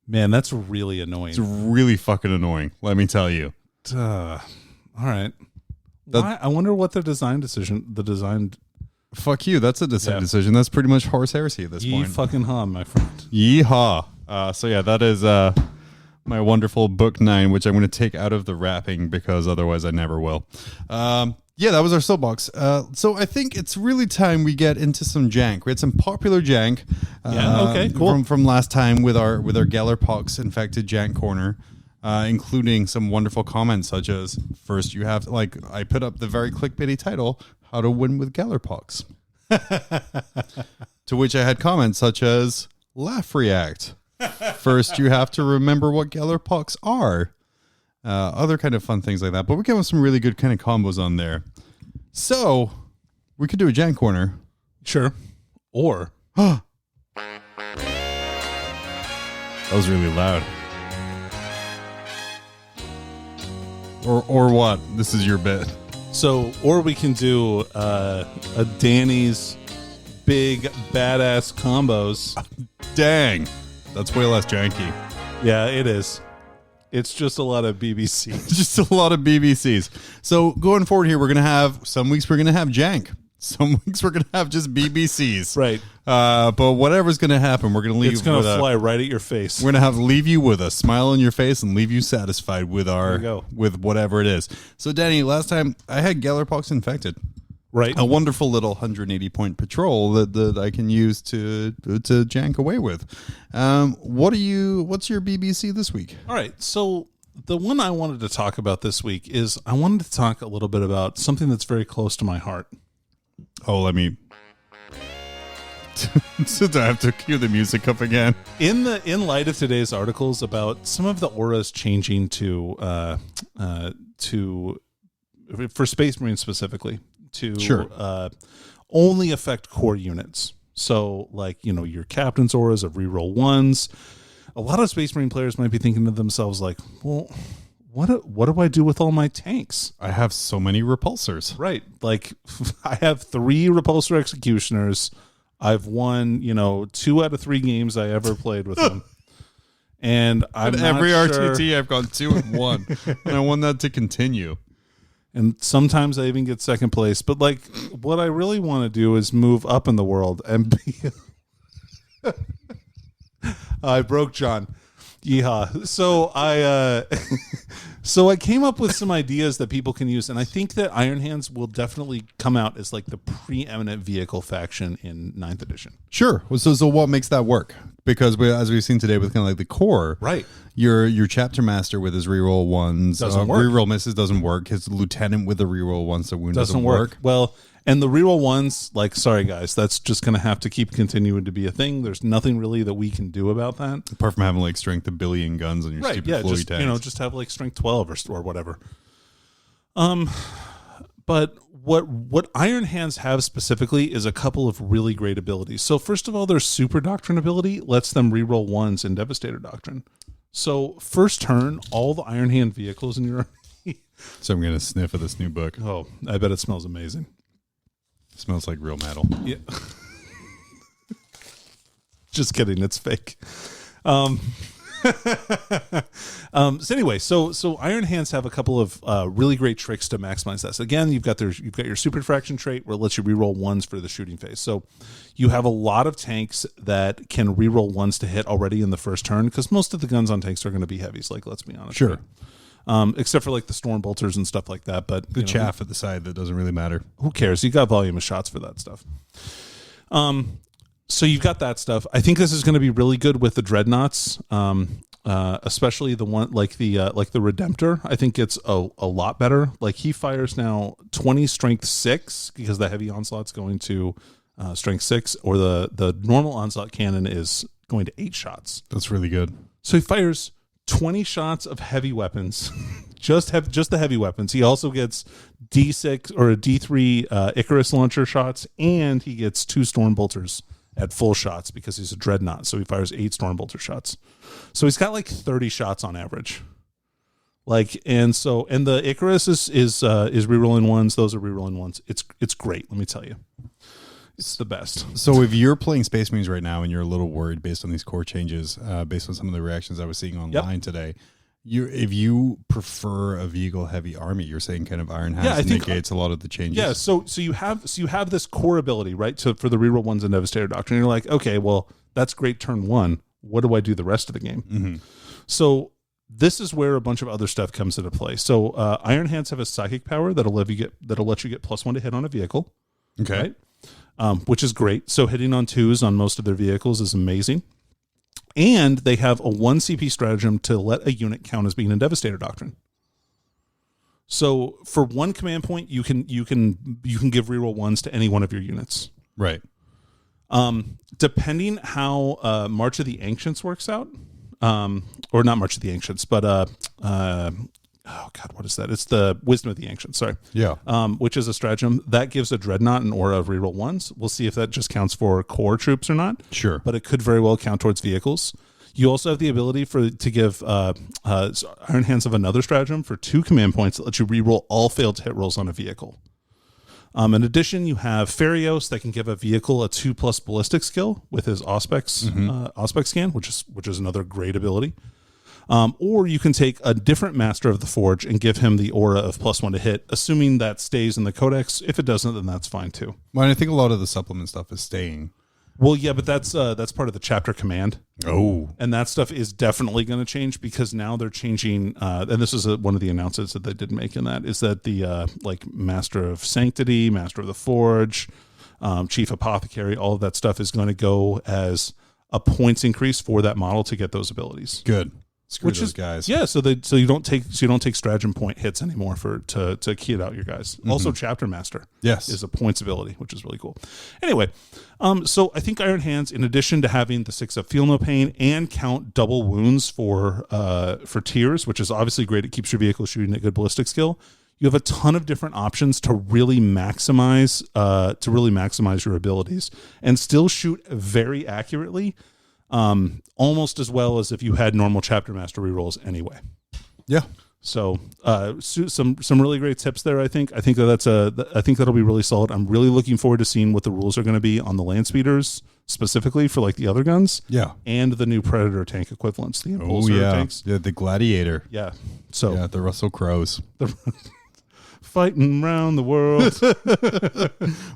Man, that's really annoying. It's really fucking annoying, let me tell you. All right. Why? I wonder what the design. Fuck you. That's a decision. That's pretty much Horus Heresy at this Yee point. fucking haw, my friend. Yee haw. So yeah, that is my wonderful book 9, which I'm going to take out of the wrapping because otherwise I never will. Yeah, that was our soapbox. So I think it's really time we get into some jank. We had some popular jank. Okay, cool. From last time with our Gellerpox infected jank corner. Including some wonderful comments such as, first you have, like, I put up the very clickbaity title, How to Win with Gellerpox. To which I had comments such as, Laugh React. First you have to remember what Gellerpox are. Other kind of fun things like that. But we came with some really good kind of combos on there. So, we could do a jank corner. Sure. Or. That was really loud. Or what? This is your bit. So, or we can do a Danny's big badass combos. Dang. That's way less janky. Yeah, it is. It's just a lot of BBC. Just a lot of BBCs. So going forward here, we're going to have, some weeks we're going to have jank. Some weeks we're going to have just BBCs. Right. But whatever's going to happen, we're going to leave. It's going to fly right at your face. We're going to leave you with a smile on your face and leave you satisfied with with whatever it is. So Danny, last time I had Gellerpox infected. Right. A wonderful little 180-point patrol that I can use to jank away with. What's your BBC this week? All right. So the one I wanted to talk about this week is I wanted to talk a little bit about something that's very close to my heart. Oh, let me So do I have to cue the music up again? In light of today's articles about some of the auras changing to for Space Marines specifically to only affect core units. So like, your captain's auras of reroll ones. A lot of Space Marine players might be thinking to themselves like, well, what do I do with all my tanks? I have so many repulsors. Right. Like I have 3 repulsor executioners. I've won, 2 out of 3 games I ever played with them. And I'm every not RTT I've gone 2 and 1. And I want that to continue. And sometimes I even get second place. But like what I really want to do is move up in the world and be I broke John. Yeehaw. So I came up with some ideas that people can use, and I think that Iron Hands will definitely come out as like the preeminent vehicle faction in 9th edition. Sure. So what makes that work? Because as we've seen today with kind of like the core, right? Your chapter master with his reroll ones doesn't work. Reroll misses doesn't work. His lieutenant with the reroll ones, the wound doesn't work. Well, and the reroll ones, like, sorry guys, that's just going to have to keep continuing to be a thing. There's nothing really that we can do about that, apart from having like strength 1 billion guns on your stupid Floyd tanks. Just have like strength 12 or whatever. But what Iron Hands have specifically is a couple of really great abilities. So first of all, their Super Doctrine ability lets them reroll ones in Devastator Doctrine. So first turn, all the Iron Hand vehicles in your army. So I'm going to sniff at this new book. Oh, I bet it smells amazing. It smells like real metal. Yeah. Just kidding. It's fake. So anyway, so Iron Hands have a couple of really great tricks to maximize this. Again, you've got your super fraction trait where it lets you reroll ones for the shooting phase. So you have a lot of tanks that can reroll ones to hit already in the first turn, because most of the guns on tanks are going to be heavies. Like, let's be honest. Sure. Except for like the storm bolters and stuff like that. But the chaff at the side, that doesn't really matter. Who cares? You got volume of shots for that stuff. So you've got that stuff. I think this is going to be really good with the dreadnoughts, especially the one like the Redemptor. I think it's a lot better. Like, he fires now 20 strength 6 because the heavy onslaught's going to strength 6, or the normal onslaught cannon is going to 8 shots. That's really good. So he fires 20 shots of heavy weapons. just the heavy weapons. He also gets D6 or a D3 Icarus launcher shots, and he gets 2 storm bolters at full shots because he's a dreadnought. So he fires 8 storm bolter shots. So he's got like 30 shots on average. And the Icarus is rerolling ones. Those are rerolling ones. It's great. Let me tell you, it's the best. So if you're playing Space Marines right now and you're a little worried based on these core changes, based on some of the reactions I was seeing online today, if you prefer a vehicle heavy army, you're saying kind of Iron Hands negates a lot of the changes. Yeah. So you have this core ability, right? So for the reroll ones in Devastator Doctrine, you're like, okay, well, that's great turn 1. What do I do the rest of the game? Mm-hmm. So this is where a bunch of other stuff comes into play. So Iron Hands have a psychic power that'll let you get +1 to hit on a vehicle. Okay. Right? Which is great. So hitting on 2s on most of their vehicles is amazing. And they have a 1 CP stratagem to let a unit count as being in Devastator Doctrine. So for 1 command point, you can give reroll ones to any one of your units. Right. Depending how March of the Ancients works out, or not March of the Ancients, but oh God, what is that? It's the Wisdom of the Ancients. Sorry. Yeah. Which is a stratagem that gives a dreadnought an aura of reroll ones. We'll see if that just counts for core troops or not. Sure. But it could very well count towards vehicles. You also have the ability to give Iron Hands of another stratagem for 2 command points that let you reroll all failed hit rolls on a vehicle. In addition, you have Farios that can give a vehicle a 2+ ballistic skill with his Auspex scan, which is another great ability. Or you can take a different Master of the Forge and give him the aura of +1 to hit, assuming that stays in the Codex. If it doesn't, then that's fine too. Well, I think a lot of the supplement stuff is staying. Well, yeah, but that's part of the chapter command. Oh. And that stuff is definitely going to change because now they're changing, and this is one of the announcements that they did make in that, is that the Master of Sanctity, Master of the Forge, Chief Apothecary, all of that stuff is going to go as a points increase for that model to get those abilities. Good. Screw which those is guys. Yeah, so you don't take stratagem point hits anymore to key it out your guys. Also, Chapter Master is a points ability, which is really cool. Anyway, so I think Iron Hands, in addition to having the 6 of Feel No Pain and count double wounds for tiers, which is obviously great. It keeps your vehicle shooting at good ballistic skill. You have a ton of different options to really maximize your abilities and still shoot very accurately. Almost as well as if you had normal Chapter Master rerolls anyway. Yeah. So, some really great tips there. I think that'll be really solid. I'm really looking forward to seeing what the rules are going to be on the Landspeeders specifically for like the other guns. Yeah. And the new Predator tank equivalents, the Impulsor tanks. Yeah, the Gladiator. Yeah. So yeah, the Russell Crowes. Fighting around the world.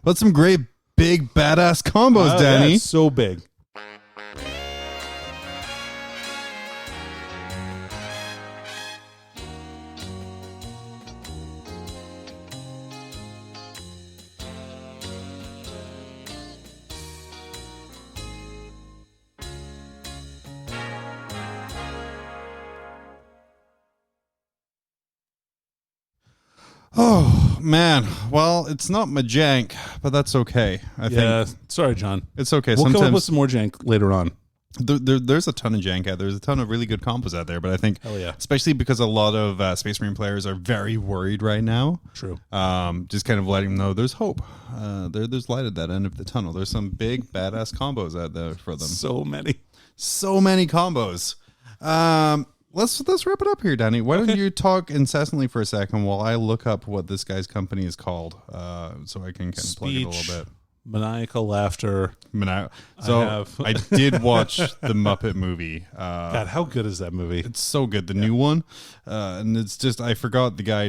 But some great big badass combos, Danny. Yeah, so big. Oh man, well, it's not my jank, but that's okay. I think Sorry, John. it's okay. We'll come up Sometimes with some more jank later on. there's a ton of jank out there. There's a ton of really good combos out there, but I think, Hell yeah. especially because a lot of Space Marine players are very worried right now. True. Just kind of letting them know there's hope. There's light at that end of the tunnel. There's some big badass combos out there for them. So many combos. Let's wrap it up here, Danny. Why don't you talk incessantly for a second while I look up what this guy's company is called, so I can kind of plug it a little bit. Maniacal laughter. I did watch the Muppet movie. God, how good is that movie? It's so good, the new one, and it's just I forgot the guy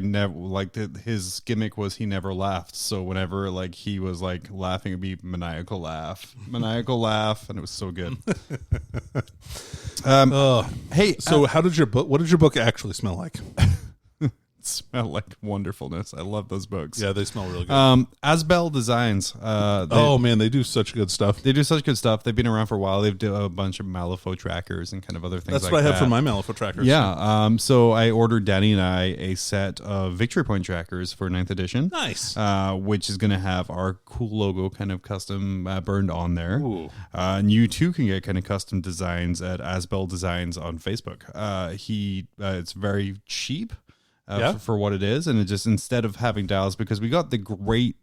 his gimmick was he never laughed. So whenever like he was like laughing, it'd be maniacal laugh, and it was so good. Hey, so what did your book actually smell like? Smell like wonderfulness. I love those books. Yeah, they smell really good. Asbel Designs. They do such good stuff. They do such good stuff. They've been around for a while. They've done a bunch of Malifaux trackers and kind of other things. That's like what I that. have for my Malifaux trackers. Yeah. So I ordered Danny and I a set of Victory Point trackers for 9th edition. Nice. Which is going to have our cool logo kind of custom burned on there. Ooh. And you too can get kind of custom designs at Asbel Designs on Facebook. It's very cheap. For what it is, and it just instead of having dials, because we got the great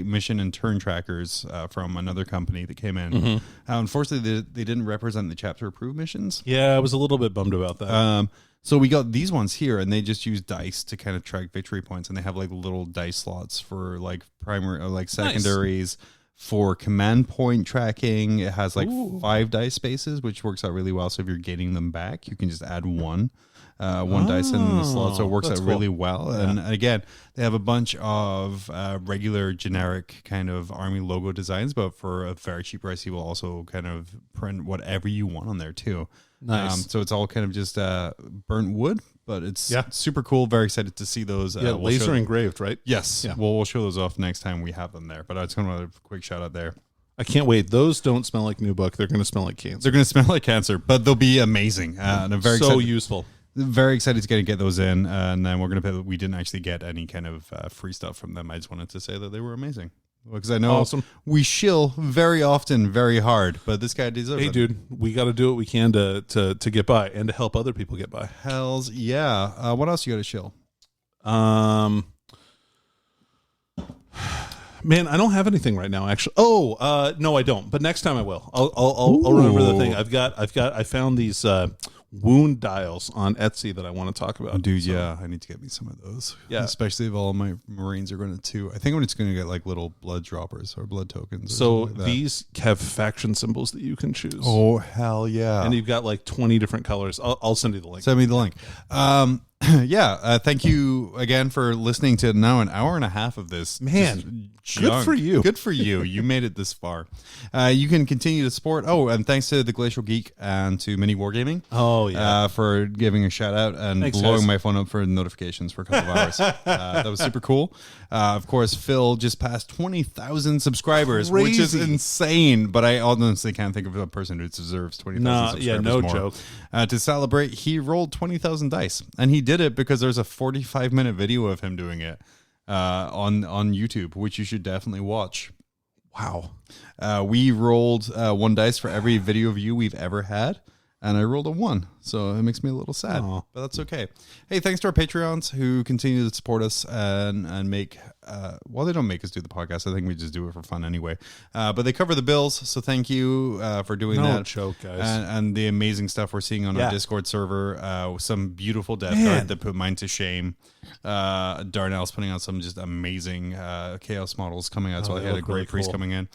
mission and turn trackers from another company that came in. Unfortunately, they didn't represent the chapter approved missions. Yeah, I was a little bit bummed about that. So we got these ones here, and they just use dice to kind of track victory points, and they have like little dice slots for like primary, like secondaries. Nice. For command point tracking, it has like 5 dice spaces, which works out really well. So if you're getting them back, you can just add one dice in the slot, so it works out really well. Yeah. And again, they have a bunch of regular generic kind of army logo designs, but for a very cheap price, you will also kind of print whatever you want on there too. Nice. So it's all kind of just burnt wood, but it's super cool. Very excited to see those. Laser engraved, right? Yes. Yeah. We'll show those off next time we have them there, but I just want a quick shout out there. I can't wait. Those don't smell like new book. They're going to smell like cancer. They're going to smell like cancer, but they'll be amazing. And I'm very excited. Useful. Very excited to get those in, and then we're gonna. We didn't actually get any kind of free stuff from them. I just wanted to say that they were amazing because I know we shill very often, very hard, but this guy deserves it. Hey, dude, we got to do what we can to get by and to help other people get by. Hells yeah! What else you got to shill? Man, I don't have anything right now. Actually, no, I don't. But next time I will. I'll remember the thing. I found these wound dials on Etsy that I want to talk about. Dude, yeah, I need to get me some of those. Yeah, especially if all my Marines are going to too. I think I'm just going to get like little blood droppers or blood tokens. So like these have faction symbols that you can choose. Oh hell yeah! And you've got like 20 different colors. I'll send you the link. Send me the link. Yeah, thank you again for listening to now an hour and a half of this. Man, just good for you. Good for you. You made it this far. You can continue to support. Oh, and thanks to the Glacial Geek and to Mini Wargaming. Oh, yeah. For giving a shout out and Thanks, blowing guys. my phone up for notifications for a couple of hours. That was super cool. Of course, Phil just passed 20,000 subscribers, which is Crazy. insane. But I honestly can't think of a person who deserves 20,000 subscribers. Yeah, no more. joke. To celebrate, he rolled 20,000 dice, and he did it because there's a 45-minute video of him doing it on YouTube, which you should definitely watch. Wow. We rolled one dice for every video view we've ever had, and I rolled a 1, so it makes me a little sad, Aw. but that's okay. Hey, thanks to our Patreons who continue to support us and make, well, they don't make us do the podcast. I think we just do it for fun anyway, but they cover the bills, so thank you for doing No that. joke, guys. And the amazing stuff we're seeing on our Discord server, some beautiful death art that put mine to shame. Darnell's putting out some just amazing chaos models coming out, so I they had a look great really priest cool. coming in.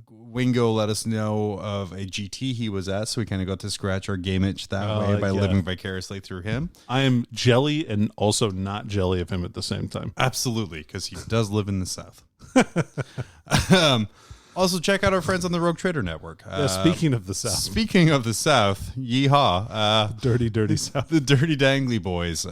Wingo let us know of a GT he was at, so we kind of got to scratch our game itch that way by living vicariously through him. I am jelly and also not jelly of him at the same time. Absolutely, because he does live in the South. Also, check out our friends on the Rogue Trader Network. Speaking of the South. Speaking of the South, Yee Haw. Dirty, dirty South. The Dirty Dangly Boys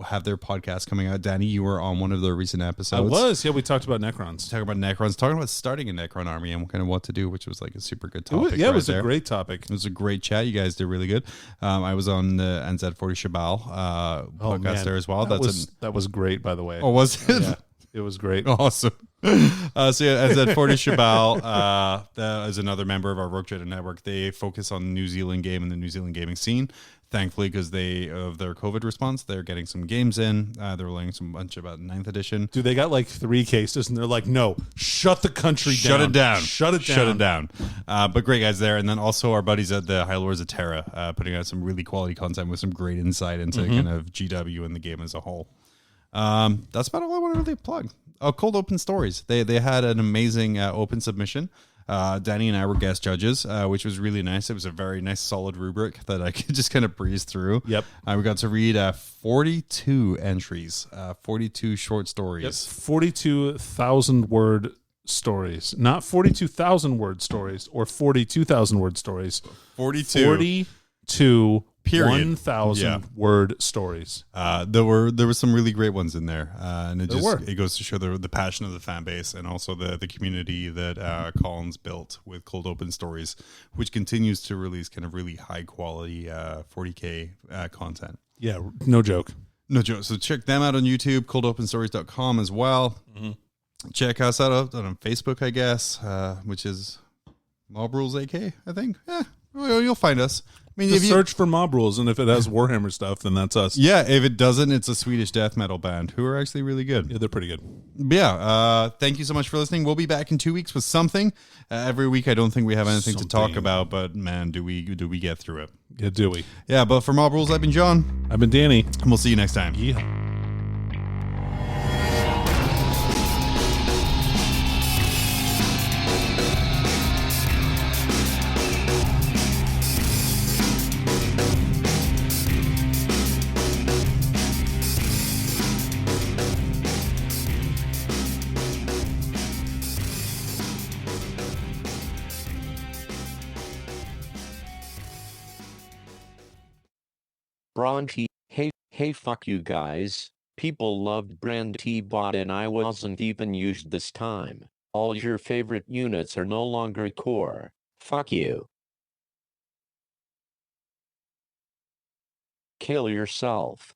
have their podcast coming out. Danny, you were on one of their recent episodes. I was. Yeah, we talked about Necrons. Talking about Necrons, talking about starting a Necron army and kind of what to do, which was like a super good topic. It was right a there. great topic. It was a great chat. You guys did really good. I was on the NZ40 Shabal podcast there as well. That was great, by the way. Oh, was it? Yeah, it was great. Awesome. So yeah, NZ40 Shabal that is another member of our Rogue Trader Network. They focus on the New Zealand game and the New Zealand gaming scene. Thankfully, because of their COVID response, they're getting some games in. They're learning some bunch about 9th edition. Dude, they got like 3 cases, and they're like, no, shut the country down. Shut it down. Shut it down. Shut it down. But great guys there. And then also our buddies at the High Lords of Terra putting out some really quality content with some great insight into kind of GW and the game as a whole. That's about all I want to really plug. Cold Open Stories. They had an amazing open submission. Danny and I were guest judges, which was really nice. It was a very nice, solid rubric that I could just kind of breeze through. Yep. We got to read 42 entries, 42 short stories. Yep. 42,000 word stories. Not 42,000 word stories or 42,000 word stories. 42. 42 Period. 1,000 word stories. There were some really great ones in there, and it were. goes to show the passion of the fan base and also the community that Collins built with Cold Open Stories, which continues to release kind of really high quality 40K content. Yeah, no joke. No joke. So check them out on YouTube, coldopenstories.com as well. Mm-hmm. Check us out on Facebook, I guess, which is Mob Rules AK, I think. Yeah, well, you'll find us. I mean, Just if you search for Mob Rules, and if it has Warhammer stuff, then that's us. Yeah, if it doesn't, it's a Swedish death metal band who are actually really good. Yeah, they're pretty good. Yeah, thank you so much for listening. We'll be back in 2 weeks with something. Every week, I don't think we have anything to talk Something. about, but man, do we get through it. Yeah, do we? Yeah, but for Mob Rules, I've been John, I've been Danny. and we'll see you next time. Yeah. Braun T. Hey, fuck you guys. People loved Brand T-Bot and I wasn't even used this time. All your favorite units are no longer core. Fuck you. Kill yourself.